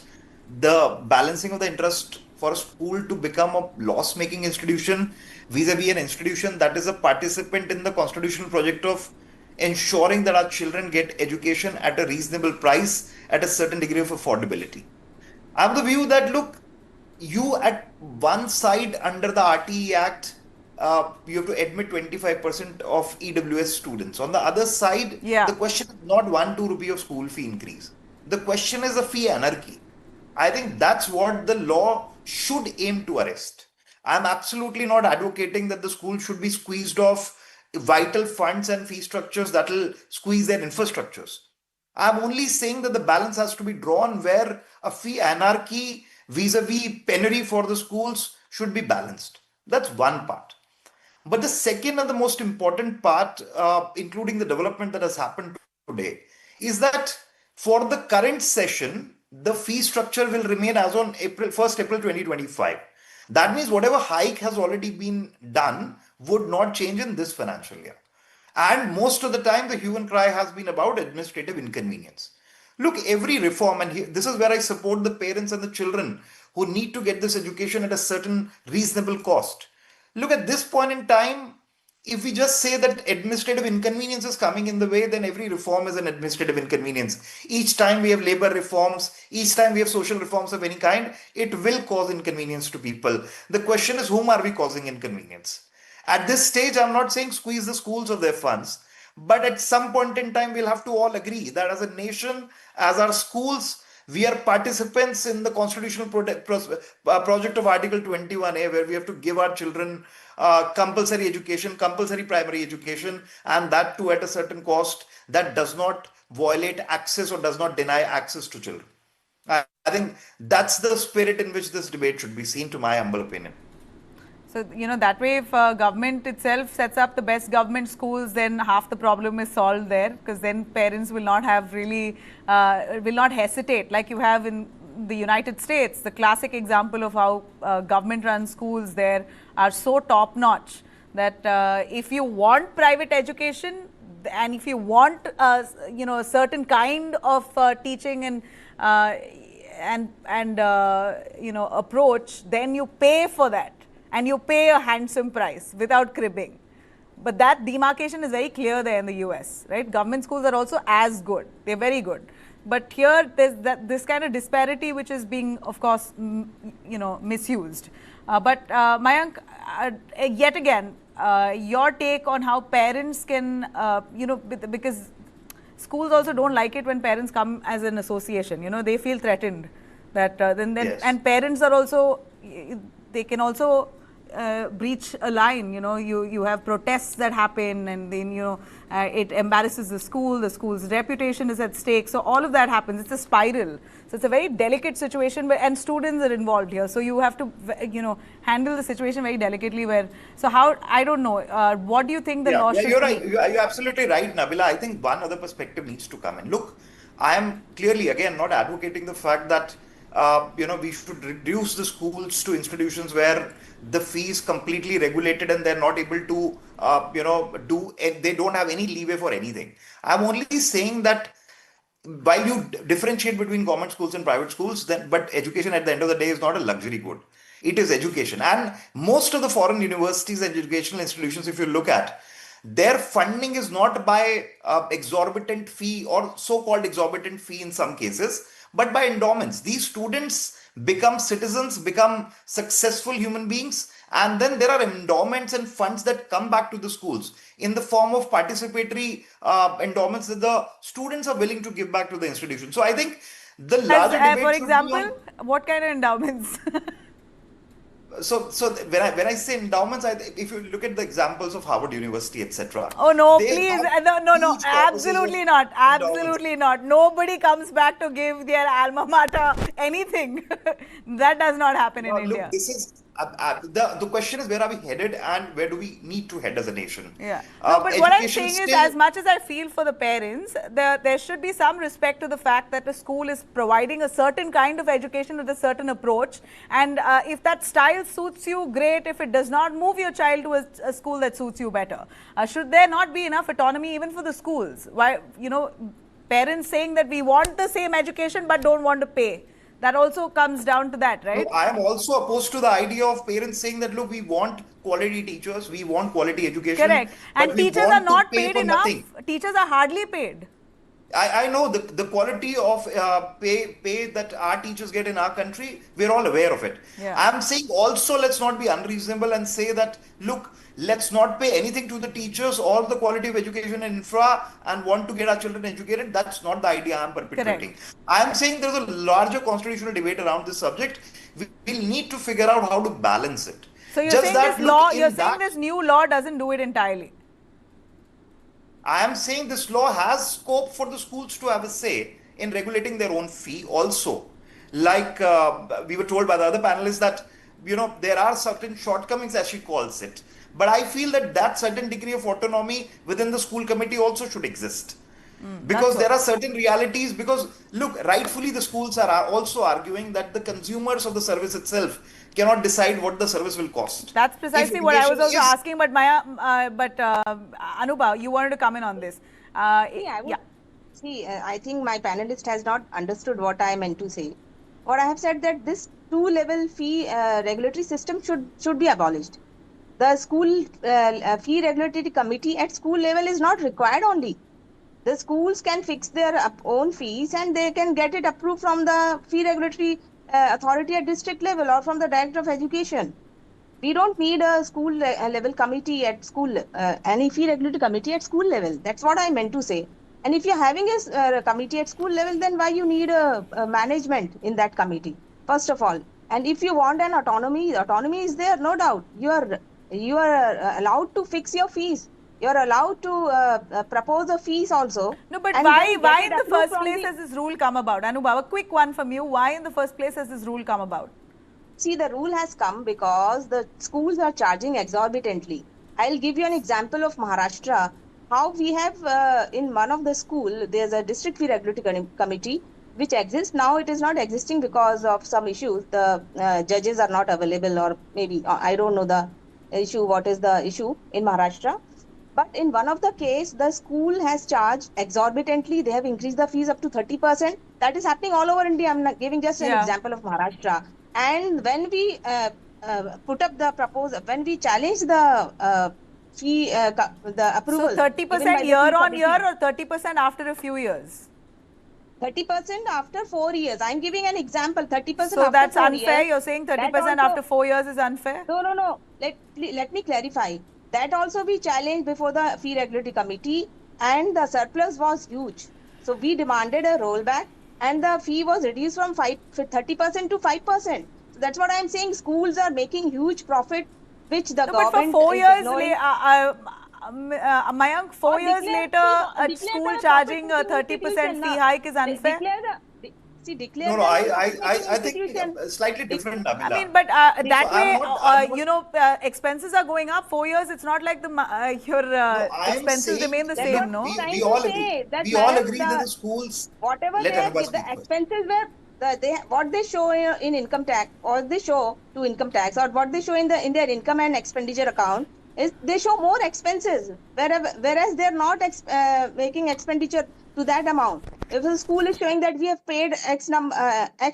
the balancing of the interest for a school to become a loss-making institution vis-a-vis an institution that is a participant in the constitutional project of ensuring that our children get education at a reasonable price at a certain degree of affordability. I have the view that, look, you at one side under the RTE Act, you have to admit 25% of EWS students. On the other side, the question is not 1-2 rupee of school fee increase. The question is a fee anarchy. I think that's what the law should aim to arrest. I'm absolutely not advocating that the school should be squeezed off vital funds and fee structures that will squeeze their infrastructures. I'm only saying that the balance has to be drawn where a fee anarchy vis-a-vis penury for the schools should be balanced. That's one part. But the second and the most important part, including the development that has happened today, is that for the current session, the fee structure will remain as on 1st April 2025. That means whatever hike has already been done would not change in this financial year. And most of the time, the hue and cry has been about administrative inconvenience. Look, every reform, and this is where I support the parents and the children who need to get this education at a certain reasonable cost. Look, at this point in time, if we just say that administrative inconvenience is coming in the way, then every reform is an administrative inconvenience. Each time we have labor reforms, each time we have social reforms of any kind, it will cause inconvenience to people. The question is, whom are we causing inconvenience? At this stage, I'm not saying squeeze the schools of their funds, but at some point in time, we'll have to all agree that as a nation, as our schools, we are participants in the constitutional project of Article 21A, where we have to give our children compulsory education, compulsory primary education, and that too at a certain cost that does not violate access or does not deny access to children. I think that's the spirit in which this debate should be seen, to my humble opinion. So, you know, that way if government itself sets up the best government schools, then half the problem is solved there, because then parents will not have really, will not hesitate like you have in the United States. The classic example of how government-run schools there are so top-notch that if you want private education and if you want, you know, a certain kind of teaching and you know, approach, then you pay for that. And you pay a handsome price without cribbing. But that demarcation is very clear there in the US, right? Government schools are also as good. They're very good. But here, there's this kind of disparity which is being, of course, you know, misused. But Mayank, yet again, your take on how parents can, you know, because schools also don't like it when parents come as an association. You know, they feel threatened. That yes. And parents are also, they can also breach a line. You have protests that happen, and then it embarrasses the school's reputation is at stake. So all of that happens. It's a spiral. So it's a very delicate situation, and students are involved here. So you have to handle the situation very delicately. I don't know. What do you think the law should you're be? right. You're absolutely right, Nabila. I think one other perspective needs to come in. Look, I am clearly, again, not advocating the fact that we should reduce the schools to institutions where the fee is completely regulated and they're not able to, they don't have any leeway for anything. I'm only saying that while you differentiate between government schools and private schools, but education at the end of the day is not a luxury good. It is education. And most of the foreign universities and educational institutions, if you look at, their funding is not by exorbitant fee or so-called exorbitant fee in some cases, but by endowments. These students become citizens, become successful human beings, and then there are endowments and funds that come back to the schools in the form of participatory endowments that the students are willing to give back to the institution. So I think the larger debate for should example, be on, what kind of endowments? So when I say endowments, if you look at the examples of Harvard University, etc. Oh no, please, no, absolutely not, absolutely not. Nobody comes back to give their alma mater anything. That does not happen in India. Look, this is the question is, where are we headed and where do we need to head as a nation? Yeah. No, but what I'm saying is, as much as I feel for the parents, there should be some respect to the fact that the school is providing a certain kind of education with a certain approach. And if that style suits you, great. If it does not, move your child to a school that suits you better. Should there not be enough autonomy even for the schools? Why, parents saying that we want the same education but don't want to pay. That also comes down to that, right? I am also opposed to the idea of parents saying that, look, we want quality teachers, we want quality education. Correct. And teachers are not paid enough. Teachers are hardly paid. I know the quality of pay that our teachers get in our country, we're all aware of it. Yeah. I'm saying also, let's not be unreasonable and say that, look, let's not pay anything to the teachers or the quality of education and infra and want to get our children educated. That's not the idea I'm perpetrating. I'm saying there's a larger constitutional debate around this subject. We'll need to figure out how to balance it. So you're saying this new law doesn't do it entirely? I am saying this law has scope for the schools to have a say in regulating their own fee also. Like we were told by the other panelists that, there are certain shortcomings, as she calls it. But I feel that certain degree of autonomy within the school committee also should exist. Because there are certain realities, because look, rightfully the schools are also arguing that the consumers of the service itself cannot decide what the service will cost. That's precisely what I was also asking, but Anubha, you wanted to come in on this. I think my panelist has not understood what I meant to say. What I have said that this two-level fee regulatory system should be abolished. The school fee regulatory committee at school level is not required only. The schools can fix their own fees and they can get it approved from the fee regulatory authority at district level or from the director of education. We don't need a school level committee at school, any fee regulatory committee at school level. That's what I meant to say. And if you're having a committee at school level, then why you need a management in that committee, first of all. And if you want an autonomy is there, no doubt. You are allowed to fix your fees. You're allowed to propose a fees also. No, but why in the first place has this rule come about? Anubhav, a quick one from you. Why in the first place has this rule come about? See, the rule has come because the schools are charging exorbitantly. I'll give you an example of Maharashtra. How we have in one of the school, there's a district fee regulatory committee which exists. Now it is not existing because of some issues. The judges are not available, or maybe I don't know the issue. What is the issue in Maharashtra? But in one of the case, the school has charged exorbitantly. They have increased the fees up to 30%. That is happening all over India. I'm giving just an example of Maharashtra. And when we put up the proposal, when we challenge the fee, the approval. So 30% year on year or 30% after a few years? 30% after 4 years. I'm giving an example. 30% after 4 years. So that's unfair. You're saying 30% after 4 years is unfair? No. Let me clarify. That also we challenged before the fee regulatory committee, and the surplus was huge. So we demanded a rollback, and the fee was reduced from 30% to 5%. So that's what I'm saying. Schools are making huge profit which the No, but for government 4 is years, ignoring. Mayank, 4 years later, a school charging a 30% fee hike is unfair. Declare No, them I, a I, profit-making I think institution. slightly different, Nabila. I mean, but that So I'm way, not- I'm not- you know, expenses are going up. 4 years, it's not like the your No, I'm expenses saying remain the that same, no? Trying we to all say agree. that, We all madam, agree that the schools. whatever Let they Anuba have, the speak first. expenses were what they show in income tax, or they show to income tax, or what they show in their income and expenditure account is they show more expenses, whereas they're not making expenditure to that amount. If the school is showing that we have paid X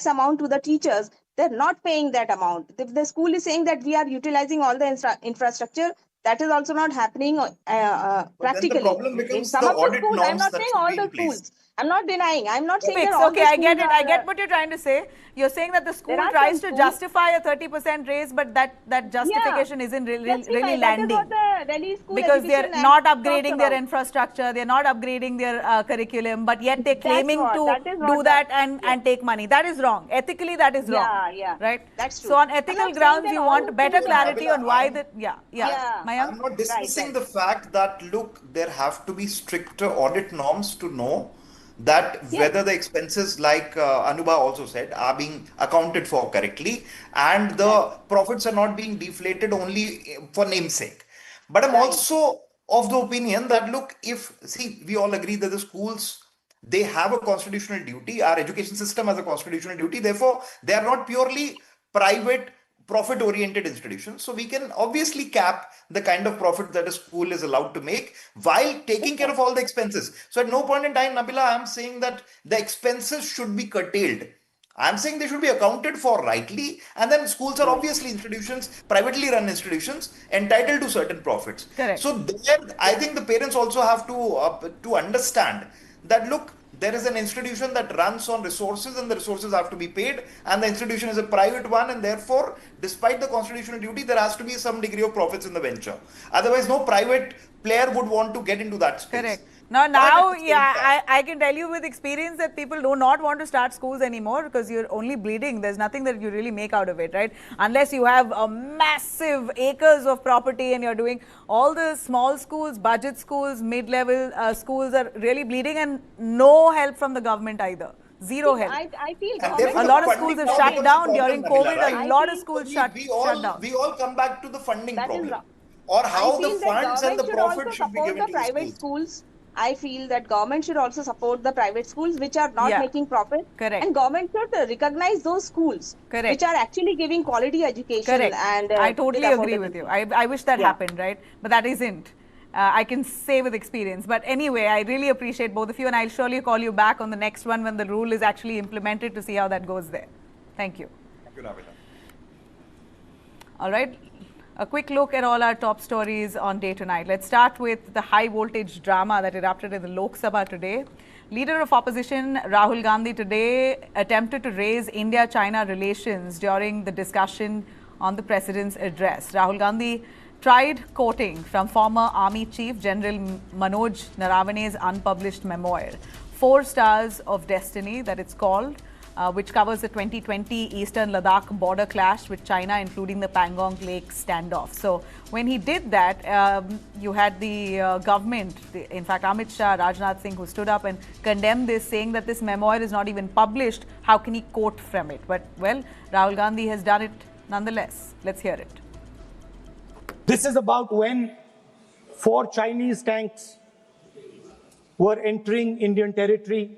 amount to the teachers, they're not paying that amount. If the school is saying that we are utilizing all the infrastructure, that is also not happening practically. Then the problem In becomes some the of the audit schools, I'm norms not that saying should all be the in place. schools. I'm not denying. I'm not saying that Fix. all Okay, the I schools get it. I are, get what you're trying to say. You're saying that the school there are tries some to schools- justify a 30% raise, but that justification isn't really Justify. That is landing. what the Delhi School Because they're Education not Act upgrading talks their about. infrastructure, they're not upgrading their curriculum, but yet they're claiming what- to that is what do the- that and take money. That is wrong. Ethically, that is wrong. Yeah, right? that's true. So on I'm ethical not saying grounds, that you all want the better schools are- clarity on why I'm- that. Yeah. Mayank? I'm not dismissing Right. the fact that, look, there have to be stricter audit norms to know that whether the expenses, like Anuba also said, are being accounted for correctly, and the profits are not being deflated only for namesake. But I'm also of the opinion that, look, we all agree that the schools, they have a constitutional duty, our education system has a constitutional duty, therefore they are not purely private profit oriented institutions. So we can obviously cap the kind of profit that a school is allowed to make while taking care of all the expenses. So at no point in time, Nabila, I'm saying that the expenses should be curtailed. I'm saying they should be accounted for rightly, and then schools are obviously institutions, privately run institutions, entitled to certain profits. Correct. So there, I think the parents also have to understand that, look, there is an institution that runs on resources, and the resources have to be paid, and the institution is a private one, and therefore, despite the constitutional duty, there has to be some degree of profits in the venture. Otherwise, no private player would want to get into that space. Correct. Now, But at the same time- I can tell you with experience that people do not want to start schools anymore because you're only bleeding. There's nothing that you really make out of it, right? Unless you have a massive acres of property and you're doing all the small schools, budget schools, mid-level schools are really bleeding, and no help from the government either. Zero help. I feel And government. therefore A the lot of funding schools have problem shut becomes a down problem, during Nabila, COVID. right? A lot of feel schools we, shut we all down. we all come back to the funding That is problem, wrong. or how I the feel that funds and the government should profit also should be support given the to the private schools. schools. I feel that government should also support the private schools which are not Yeah. making profit. Correct. And government should recognize those schools Correct. which are actually giving quality education. Correct. And I totally agree with you. I wish that Yeah. happened, right? But that isn't. I can say with experience. But anyway, I really appreciate both of you, and I'll surely call you back on the next one when the rule is actually implemented to see how that goes there. Thank you. Thank you, Nabila. All right. A quick look at all our top stories on day tonight. Let's start with the high voltage drama that erupted in the Lok Sabha today. Leader of opposition Rahul Gandhi today attempted to raise India-China relations during the discussion on the president's address. Rahul Gandhi tried quoting from former Army Chief General Manoj Naravane's unpublished memoir, 4 Stars of Destiny, that it's called, which covers the 2020 Eastern Ladakh border clash with China, including the Pangong Lake standoff. So when he did that, you had the government, in fact Amit Shah, Rajnath Singh, who stood up and condemned this, saying that this memoir is not even published. How can he quote from it? But well, Rahul Gandhi has done it nonetheless. Let's hear it. This is about when 4 Chinese tanks were entering Indian territory.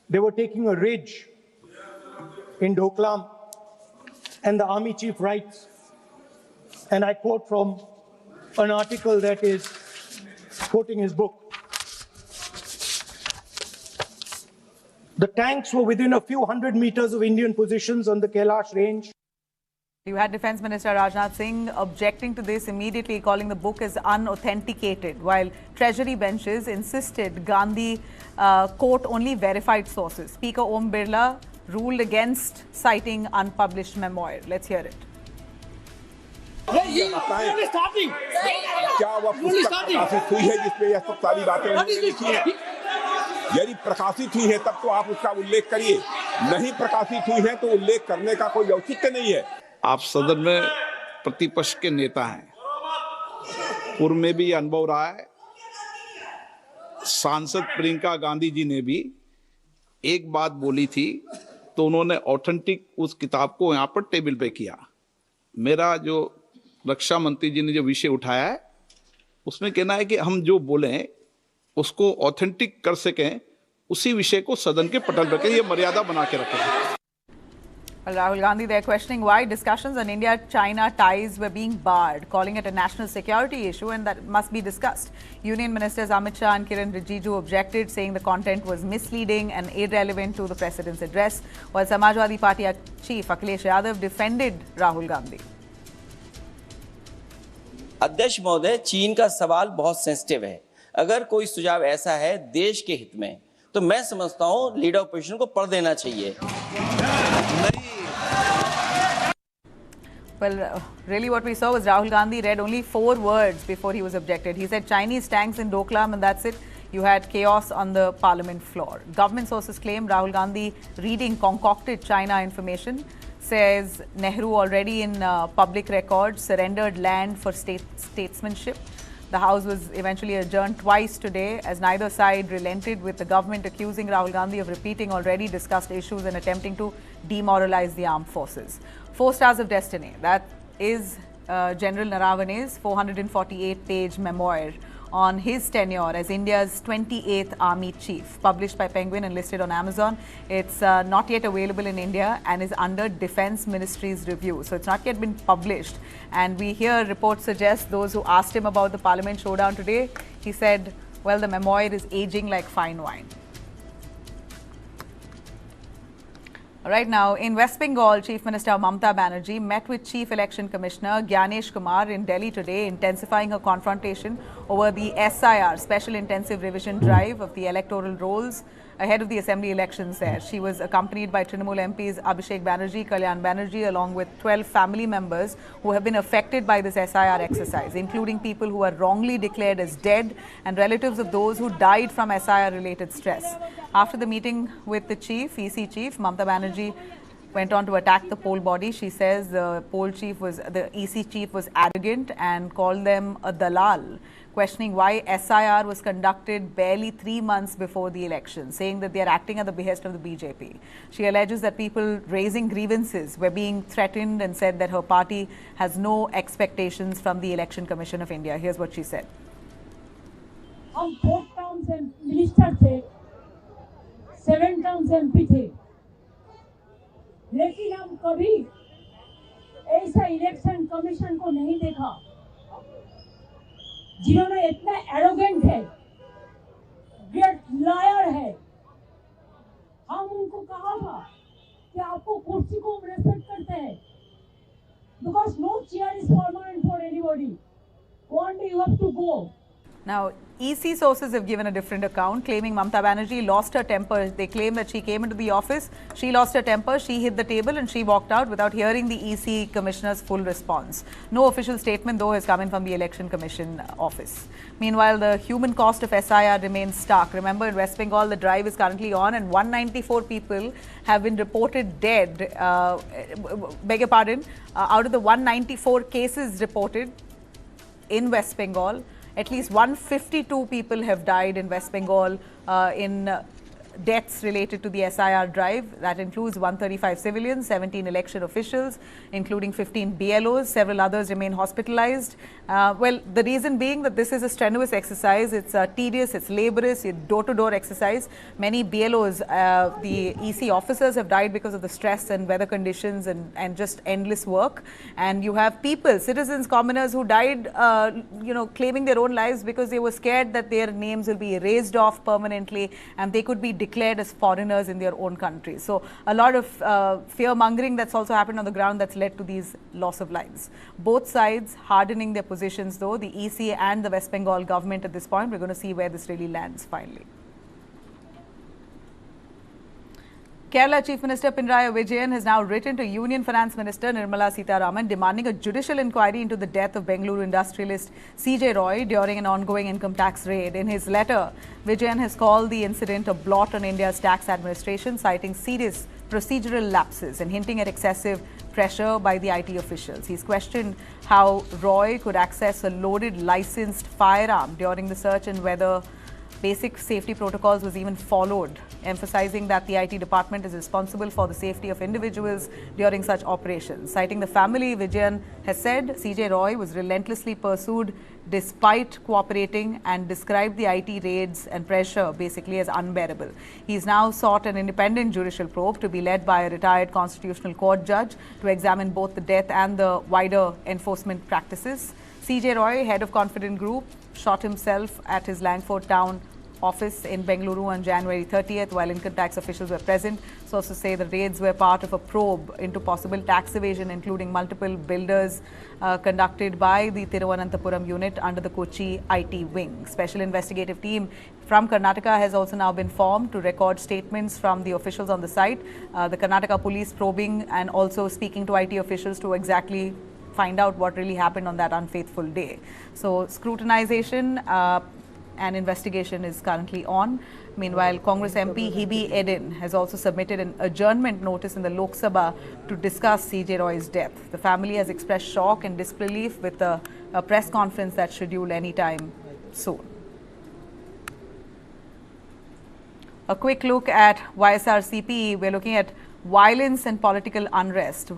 They were taking a ridge in Doklam, and the army chief writes, and I quote from an article that is quoting his book. The tanks were within a few hundred meters of Indian positions on the Kailash range. You had Defence Minister Rajnath Singh objecting to this immediately, calling the book as unauthenticated, while Treasury benches insisted Gandhi quote only verified sources. Speaker Om Birla ruled against citing unpublished memoir. Let's hear it. क्या वह पुस्तक प्रकाशित हुई है जिसमें यह सब सारी बातें उन्होंने लिखी हैं? यदि प्रकाशित हुई है तब तो आप उसका उल्लेख करिए, नहीं प्रकाशित हुई है तो उल्लेख करने का कोई औचित्य नहीं है। आप सदन में प्रतिपक्ष के नेता हैं, पूर्व में भी अनुभव रहा है। सांसद प्रियंका गांधी जी ने भी एक बात बोली थी, तो उन्होंने ऑथेंटिक उस किताब को यहाँ पर टेबल पे किया। मेरा जो रक्षा मंत्री जी ने जो विषय उठाया है, उसमें कहना है कि हम जो बोलें उसको ऑथेंटिक कर सकें, उसी विषय को सदन के पटल पर ये मर्यादा बना के रखें। Well, Rahul Gandhi, they're questioning why discussions on India-China ties were being barred, calling it a national security issue and that must be discussed. Union Ministers Amit Shah and Kiran Rijiju objected, saying the content was misleading and irrelevant to the President's address, while Samajwadi Party chief Akhilesh Yadav defended Rahul Gandhi. अध्यक्ष महोदय, चीन का सवाल बहुत sensitive है। अगर कोई सुझाव ऐसा है देश के हित में, तो मैं समझता हूं लीडर ऑपोजिशन को पढ़ देना चाहिए। Well, really what we saw was Rahul Gandhi read only 4 words before he was objected. He said Chinese tanks in Doklam and that's it. You had chaos on the parliament floor. Government sources claim Rahul Gandhi reading concocted China information. Says Nehru already in public records surrendered land for statesmanship. The House was eventually adjourned twice today as neither side relented, with the government accusing Rahul Gandhi of repeating already discussed issues and attempting to demoralize the armed forces. 4 Stars of Destiny, that is General Naravane's 448-page memoir on his tenure as India's 28th Army Chief, published by Penguin and listed on Amazon. It's not yet available in India and is under Defence Ministry's review. So it's not yet been published. And we hear reports suggest those who asked him about the Parliament showdown today, he said, well, the memoir is aging like fine wine. Right now, in West Bengal, Chief Minister Mamata Banerjee met with Chief Election Commissioner Gyanesh Kumar in Delhi today, intensifying her confrontation over the SIR, Special Intensive Revision Drive of the electoral rolls ahead of the assembly elections there. She was accompanied by Trinamool MPs Abhishek Banerjee, Kalyan Banerjee, along with 12 family members who have been affected by this SIR exercise, including people who are wrongly declared as dead and relatives of those who died from SIR-related stress. After the meeting with the chief, EC chief, Mamata Banerjee went on to attack the poll body. She says the EC chief was arrogant and called them a dalal, questioning why SIR was conducted barely 3 months before the election, saying that they are acting at the behest of the BJP. She alleges that people raising grievances were being threatened and said that her party has no expectations from the Election Commission of India. Here's what she said. हम 4 terms minister थे, 7 terms MP थे, लेकिन हम कभी ऐसा election commission को नहीं देखा जिन्होंने इतना एरोगेंट है, ग्रेट लायर है। हम उनको कहा था कि आपको कुर्सी को रेस्पेक्ट करते हैं, because no chair is permanent for anybody. One day you have to go. Now, EC sources have given a different account, claiming Mamata Banerjee lost her temper. They claim that she came into the office, she lost her temper, she hit the table and she walked out without hearing the EC Commissioner's full response. No official statement, though, has come in from the Election Commission office. Meanwhile, the human cost of SIR remains stark. Remember, in West Bengal, the drive is currently on and 194 people have been reported dead. Beg your pardon, out of the 194 cases reported in West Bengal, at least 152 people have died in West Bengal in deaths related to the SIR drive. That includes 135 civilians, 17 election officials, including 15 BLOs. Several others remain hospitalized. Well, the reason being that this is a strenuous exercise. It's tedious, it's laborious, it's door-to-door exercise. Many BLOs, the EC officers have died because of the stress and weather conditions and just endless work. And you have people, citizens, commoners who died, claiming their own lives because they were scared that their names will be erased off permanently and they could be declared as foreigners in their own country. So a lot of fear-mongering that's also happened on the ground that's led to these loss of lives. Both sides hardening their positions, though, the EC and the West Bengal government at this point. We're going to see where this really lands finally. Kerala Chief Minister Pinarayi Vijayan has now written to Union Finance Minister Nirmala Sitharaman demanding a judicial inquiry into the death of Bengaluru industrialist CJ Roy during an ongoing income tax raid. In his letter, Vijayan has called the incident a blot on India's tax administration, citing serious procedural lapses and hinting at excessive pressure by the IT officials. He's questioned how Roy could access a loaded licensed firearm during the search and whether basic safety protocols was even followed, emphasizing that the IT department is responsible for the safety of individuals during such operations. Citing the family, Vijayan has said CJ Roy was relentlessly pursued despite cooperating and described the IT raids and pressure basically as unbearable. He's now sought an independent judicial probe to be led by a retired constitutional court judge to examine both the death and the wider enforcement practices. CJ Roy, head of Confident Group, shot himself at his Langford town office in Bengaluru on January 30th while income tax officials were present. Sources say the raids were part of a probe into possible tax evasion, including multiple builders conducted by the Thiruvananthapuram unit under the Kochi IT wing. Special investigative team from Karnataka has also now been formed to record statements from the officials on the site. The Karnataka police probing and also speaking to IT officials to exactly find out what really happened on that unfaithful day. So scrutinization and investigation is currently on. Meanwhile, Congress MP Hebe Edin has also submitted an adjournment notice in the Lok Sabha to discuss CJ Roy's death. The family has expressed shock and disbelief with a press conference that's scheduled anytime soon. A quick look at YSRCP. We're looking at violence and political unrest.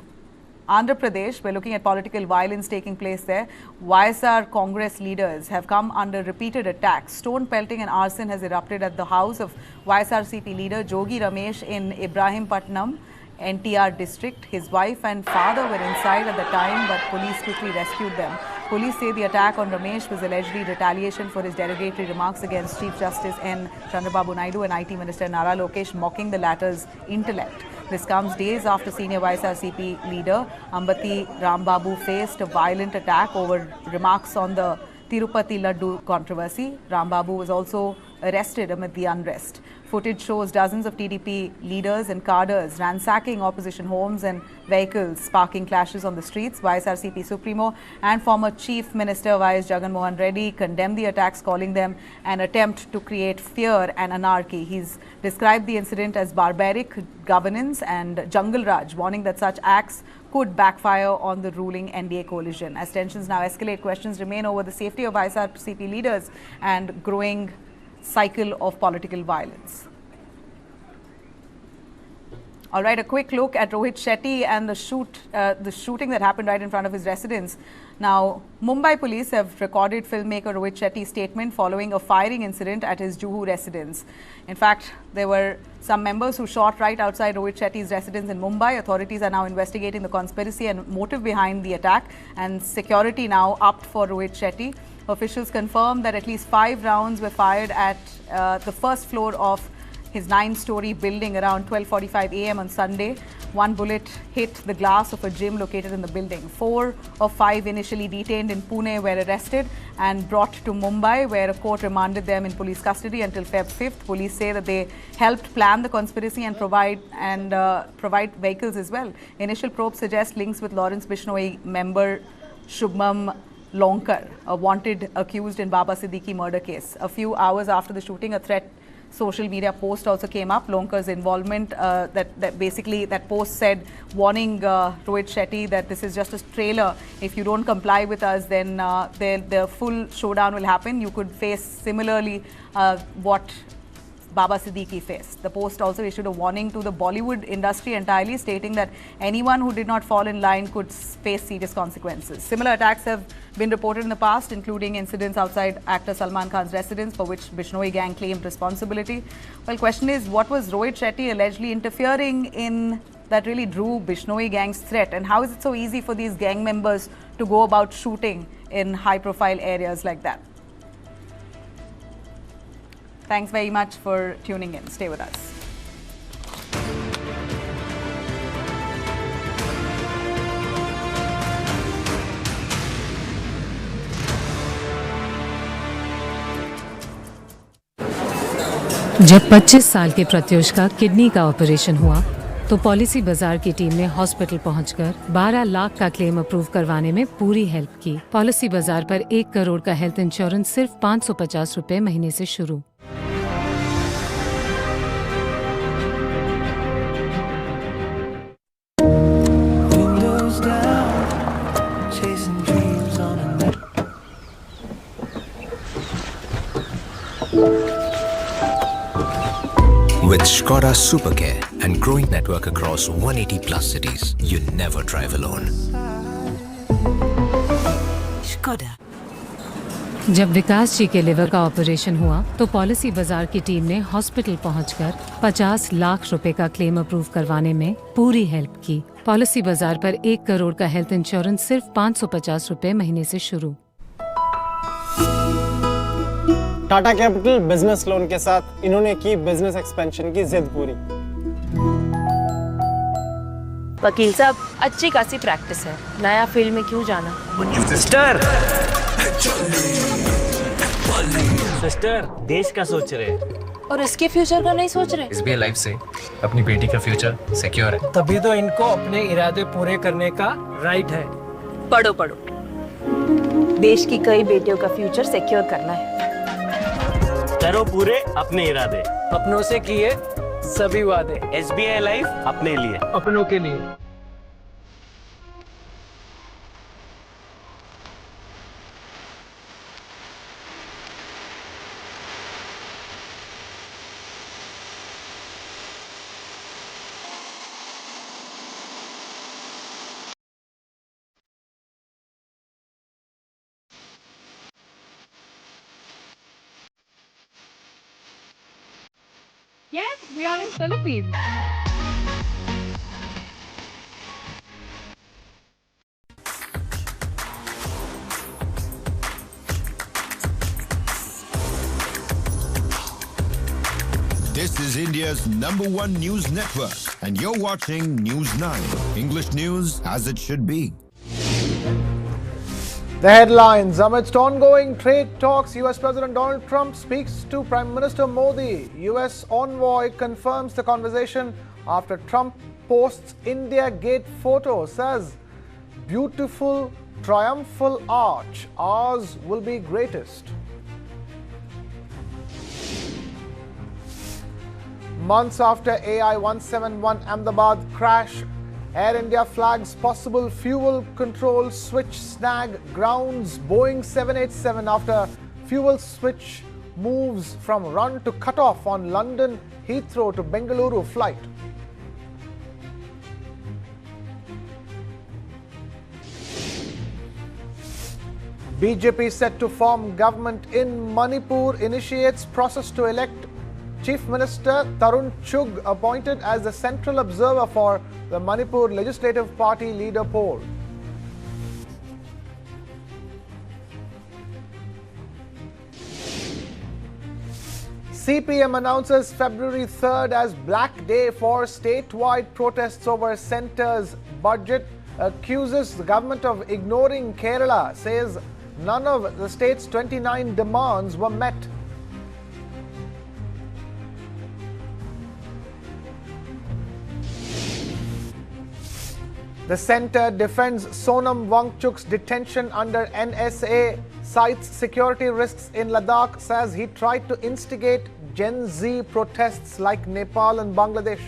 Andhra Pradesh, we're looking at political violence taking place there. YSR Congress leaders have come under repeated attacks. Stone pelting and arson has erupted at the house of YSRCP leader Jogi Ramesh in Ibrahimpatnam, NTR district. His wife and father were inside at the time, but police quickly rescued them. Police say the attack on Ramesh was allegedly retaliation for his derogatory remarks against Chief Justice N. Chandrababu Naidu and IT Minister Nara Lokesh, mocking the latter's intellect. This comes days after senior YSRCP leader Ambati Rambabu faced a violent attack over remarks on the Tirupati Laddu controversy. Rambabu was also arrested amid the unrest. Footage shows dozens of TDP leaders and cadres ransacking opposition homes and vehicles, sparking clashes on the streets. YSRCP Supremo and former Chief Minister Y.S. Jagan Mohan Reddy condemned the attacks, calling them an attempt to create fear and anarchy. He's described the incident as barbaric governance and jungle raj, warning that such acts could backfire on the ruling NDA coalition. As tensions now escalate, questions remain over the safety of YSRCP leaders and growing cycle of political violence. All right, a quick look at Rohit Shetty and the shooting that happened right in front of his residence. Now, Mumbai police have recorded filmmaker Rohit Shetty's statement following a firing incident at his Juhu residence. In fact, there were some members who shot right outside Rohit Shetty's residence in Mumbai. Authorities are now investigating the conspiracy and motive behind the attack, and security now upped for Rohit Shetty. Officials confirmed that at least 5 rounds were fired at the first floor of his 9-story building around 12:45 a.m. on Sunday. One bullet hit the glass of a gym located in the building. 4 of 5 initially detained in Pune were arrested and brought to Mumbai, where a court remanded them in police custody until Feb 5th. Police say that they helped plan the conspiracy and provide vehicles as well. Initial probes suggest links with Lawrence Bishnoi member Shubham Lonkar, a wanted accused in Baba Siddiqui murder case. A few hours after the shooting, a threat social media post also came up. Lonkar's involvement, that post said, warning Rohit Shetty that this is just a trailer. If you don't comply with us, then the full showdown will happen. You could face similarly what Baba Siddiqui faced. The post also issued a warning to the Bollywood industry entirely, stating that anyone who did not fall in line could face serious consequences. Similar attacks have been reported in the past, including incidents outside actor Salman Khan's residence, for which Bishnoi gang claimed responsibility. Well, question is, what was Rohit Shetty allegedly interfering in that really drew Bishnoi gang's threat? And how is it so easy for these gang members to go about shooting in high-profile areas like that? Thanks very much for tuning in. Stay with us. जब 25 साल के प्रत्युष का kidney का operation हुआ तो policy बाजार की team ने हॉस्पिटल पहुंचकर 12 लाख का क्लेम अप्रूव करवाने में पूरी हेल्प की। पॉलिसी बाजार पर 1 करोड़ का हेल्थ इंश्योरेंस सिर्फ 550 रुपए महीने से शुरू। window With Skoda Supercare and growing network across 180 plus cities, you never drive alone. Skoda. जब विकास जी के लिवर का ऑपरेशन हुआ तो पॉलिसी बाजार की टीम ने हॉस्पिटल पहुंचकर 50 लाख रुपए का क्लेम अप्रूव करवाने में पूरी हेल्प की। पॉलिसी बाजार पर 1 करोड़ का हेल्थ इंश्योरेंस सिर्फ 550 रुपए महीने से शुरू। टाटा कैपिटल बिजनेस लोन के साथ इन्होंने की बिजनेस एक्सपेंशन की जिद पूरी। वकील साहब, अच्छी खासी प्रैक्टिस है, नया फील्ड में क्यों जाना? सिस्टर सिस्टर देश का सोच रहे और इसके फ्यूचर का नहीं सोच रहे। SBI लाइफ से अपनी बेटी का फ्यूचर सिक्योर है। तभी तो इनको अपने इरादे पूरे करने का राइट है। पढ़ो पढ़ो, देश की कई बेटियों का फ्यूचर सिक्योर करना है। करो पूरे अपने इरादे, अपनों से किए सभी वादे। SBI लाइफ अपने लिए, अपनों के लिए। Yes, we are in Philippines. This is India's #1 news network, and you're watching News9, English news as it should be. The headlines: amidst ongoing trade talks, US President Donald Trump speaks to Prime Minister Modi. US envoy confirms the conversation after Trump posts India Gate photo, says, "Beautiful, triumphal arch, ours will be greatest." Months after AI 171 Ahmedabad crash, Air India flags possible fuel control switch snag, grounds Boeing 787 after fuel switch moves from run to cut off on London Heathrow to Bengaluru flight. BJP set to form government in Manipur, initiates process to elect Chief Minister. Tarun Chugh appointed as the central observer for the Manipur Legislative Party leader poll. CPM announces February 3rd as Black Day for statewide protests over centre's budget, accuses the government of ignoring Kerala, says none of the state's 29 demands were met. The centre defends Sonam Wangchuk's detention under NSA, cites security risks in Ladakh, says he tried to instigate Gen Z protests like Nepal and Bangladesh.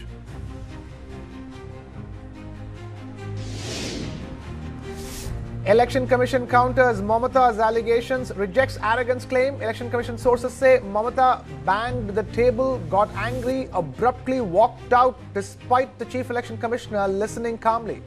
Election Commission counters Mamata's allegations, rejects arrogance claim. Election Commission sources say Mamata banged the table, got angry, abruptly walked out despite the Chief Election Commissioner listening calmly.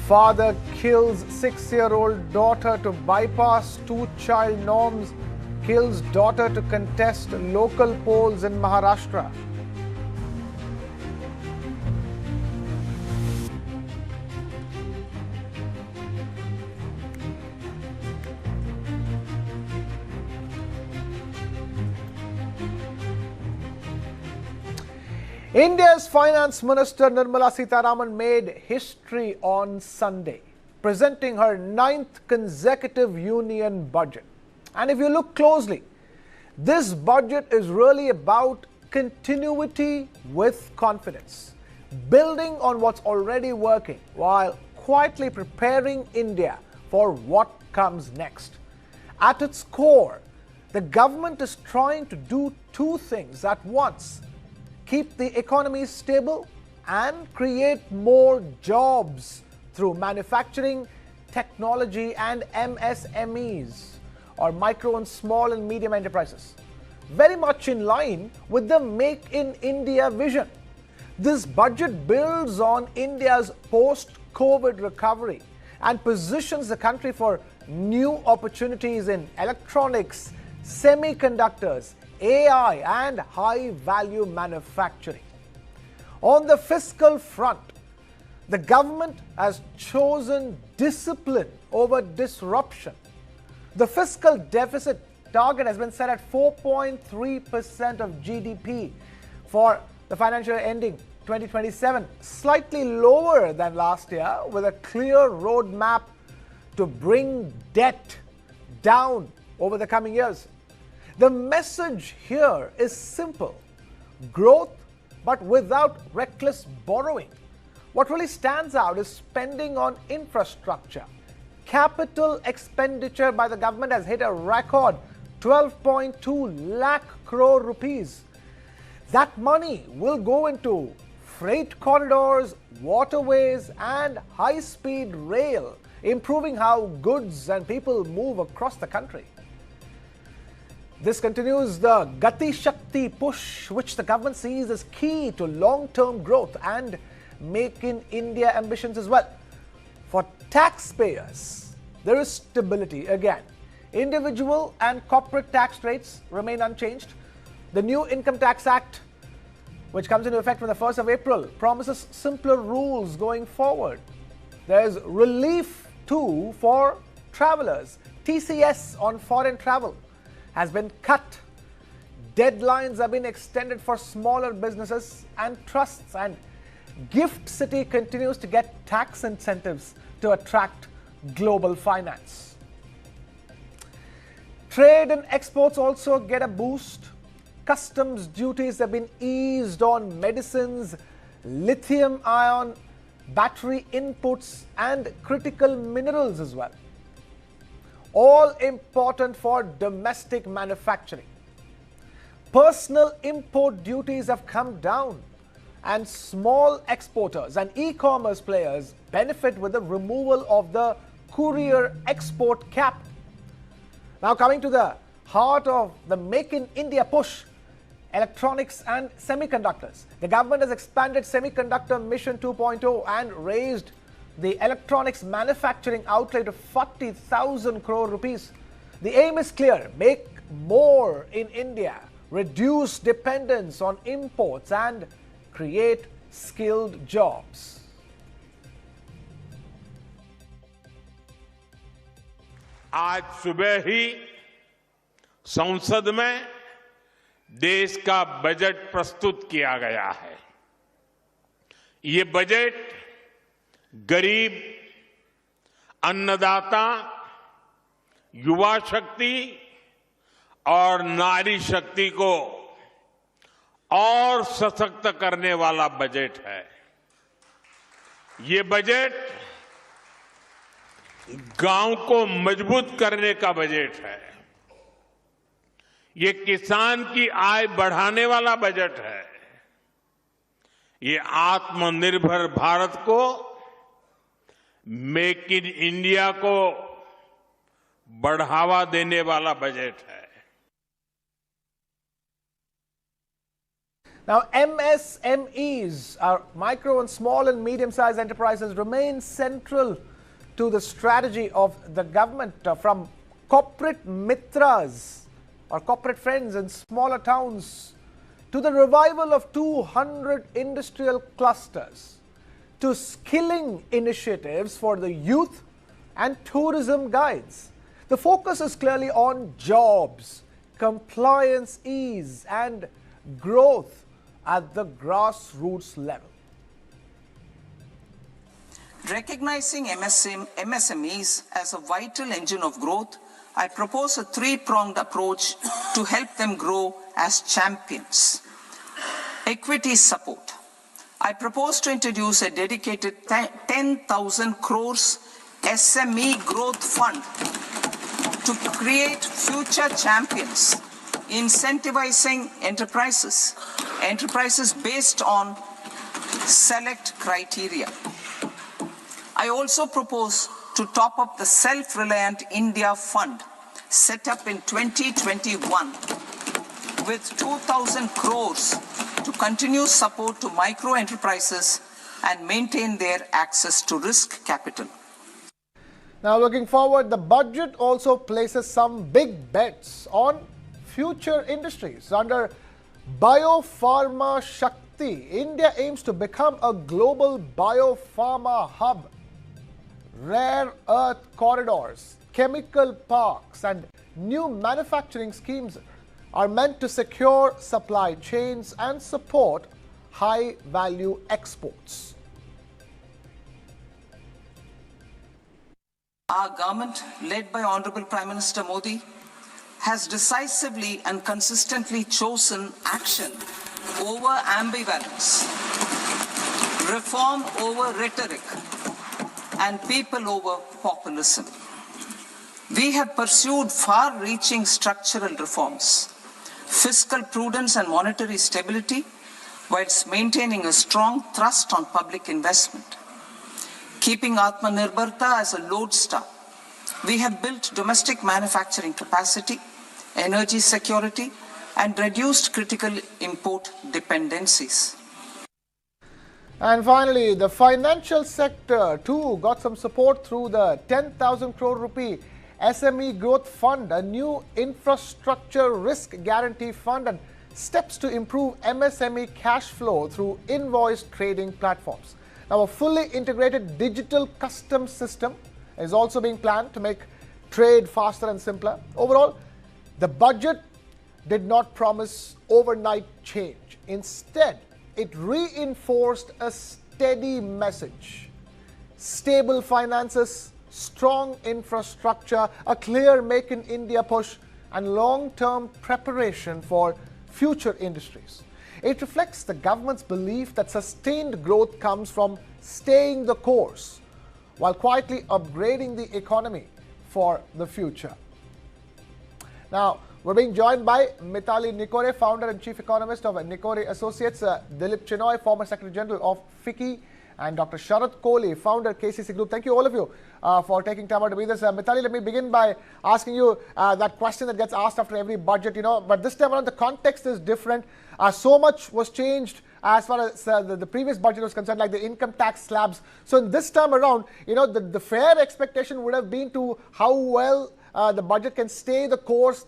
Father kills 6-year-old daughter to bypass two-child norms, kills daughter to contest local polls in Maharashtra. India's Finance Minister Nirmala Sitharaman made history on Sunday, presenting her 9th consecutive union budget. And if you look closely, this budget is really about continuity with confidence, building on what's already working while quietly preparing India for what comes next. At its core, the government is trying to do two things at once: keep the economy stable and create more jobs through manufacturing, technology and MSMEs, or micro and small and medium enterprises. Very much in line with the Make in India vision. This budget builds on India's post-COVID recovery and positions the country for new opportunities in electronics, semiconductors, AI and high-value manufacturing. On the fiscal front, the government has chosen discipline over disruption. The fiscal deficit target has been set at 4.3% of GDP for the financial year ending 2027, slightly lower than last year, with a clear roadmap to bring debt down over the coming years. The message here is simple: growth, but without reckless borrowing. What really stands out is spending on infrastructure. Capital expenditure by the government has hit a record 12.2 lakh crore rupees. That money will go into freight corridors, waterways and high-speed rail, improving how goods and people move across the country. This continues the Gati Shakti push, which the government sees as key to long-term growth and Make in India ambitions as well. For taxpayers, there is stability again. Individual and corporate tax rates remain unchanged. The new Income Tax Act, which comes into effect from the 1st of April, promises simpler rules going forward. There's relief too for travelers. TCS on foreign travel has been cut. Deadlines have been extended for smaller businesses and trusts, and Gift City continues to get tax incentives to attract global finance. Trade and exports also get a boost. Customs duties have been eased on medicines, lithium-ion battery inputs and critical minerals as well. All important for domestic manufacturing. Personal import duties have come down, and small exporters and e-commerce players benefit with the removal of the courier export cap. Now coming to the heart of the Make in India push, electronics and semiconductors. The government has expanded Semiconductor Mission 2.0 and raised the electronics manufacturing outlay to 40,000 crore rupees. The aim is clear: make more in India, reduce dependence on imports and create skilled jobs. आज सुबह ही संसद में देश का budget प्रस्तुत किया गया है। ये बजट गरीब, अन्नदाता, युवा शक्ति और नारी शक्ति को और सशक्त करने वाला बजट है। ये बजट गांव को मजबूत करने का बजट है। ये किसान की आय बढ़ाने वाला बजट है। ये आत्मनिर्भर भारत को, मेक इन इंडिया को बढ़ावा देने वाला बजट है। Now, MSMEs, our micro and small and medium-sized enterprises, remain central to the strategy of the government, from corporate mitras or corporate friends in smaller towns to the revival of 200 industrial clusters to skilling initiatives for the youth and tourism guides. The focus is clearly on jobs, compliance ease and growth at the grassroots level. Recognizing MSMEs as a vital engine of growth, I propose a three-pronged approach to help them grow as champions. Equity support. I propose to introduce a dedicated 10,000 crores SME growth fund to create future champions, incentivizing enterprises based on select criteria. I also propose to top up the Self-Reliant India Fund set up in 2021 with 2,000 crores to continue support to micro enterprises and maintain their access to risk capital. Now, looking forward, the budget also places some big bets on future industries. Under Biopharma Shakti, India aims to become a global biopharma hub. Rare earth corridors, chemical parks, and new manufacturing schemes are meant to secure supply chains and support high-value exports. Our government, led by Honorable Prime Minister Modi, has decisively and consistently chosen action over ambivalence, reform over rhetoric, and people over populism. We have pursued far-reaching structural reforms, fiscal prudence and monetary stability, whilst maintaining a strong thrust on public investment. Keeping Atmanirbharta as a lodestar, we have built domestic manufacturing capacity, energy security, and reduced critical import dependencies. And finally, the financial sector too got some support through the 10,000 crore rupee SME Growth Fund, a new infrastructure risk guarantee fund, and steps to improve MSME cash flow through invoice trading platforms. Now, a fully integrated digital customs system is also being planned to make trade faster and simpler. Overall, the budget did not promise overnight change. Instead, it reinforced a steady message: stable finances, strong infrastructure, a clear Make in India push, and long-term preparation for future industries. It reflects the government's belief that sustained growth comes from staying the course while quietly upgrading the economy for the future. Now, we're being joined by Mitali Nikore, founder and chief economist of Nikore Associates, Dilip Chenoy, former Secretary General of FICCI, and Dr. Sharat Kohli, founder KCC Group. Thank you, all of you, for taking time out to be this. Mitali, let me begin by asking you that question that gets asked after every budget, but this time around the context is different. So much was changed as far as the previous budget was concerned, like the income tax slabs. So this time around, the fair expectation would have been to how well the budget can stay the course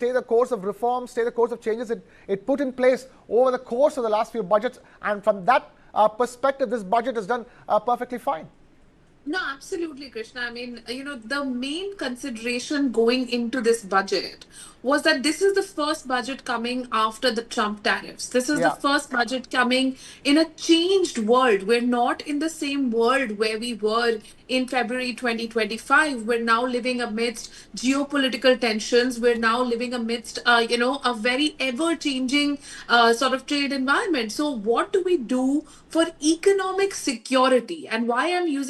of reform, stay the course of changes it put in place over the course of the last few budgets. And from that perspective, this budget is done perfectly fine. No, absolutely, Krishna. I mean, the main consideration going into this budget was that this is the first budget coming after the Trump tariffs. This is the first budget coming in a changed world. We're not in the same world where we were in February 2025. We're now living amidst geopolitical tensions. We're now living amidst, a very ever-changing sort of trade environment. So what do we do for economic security? And why I'm using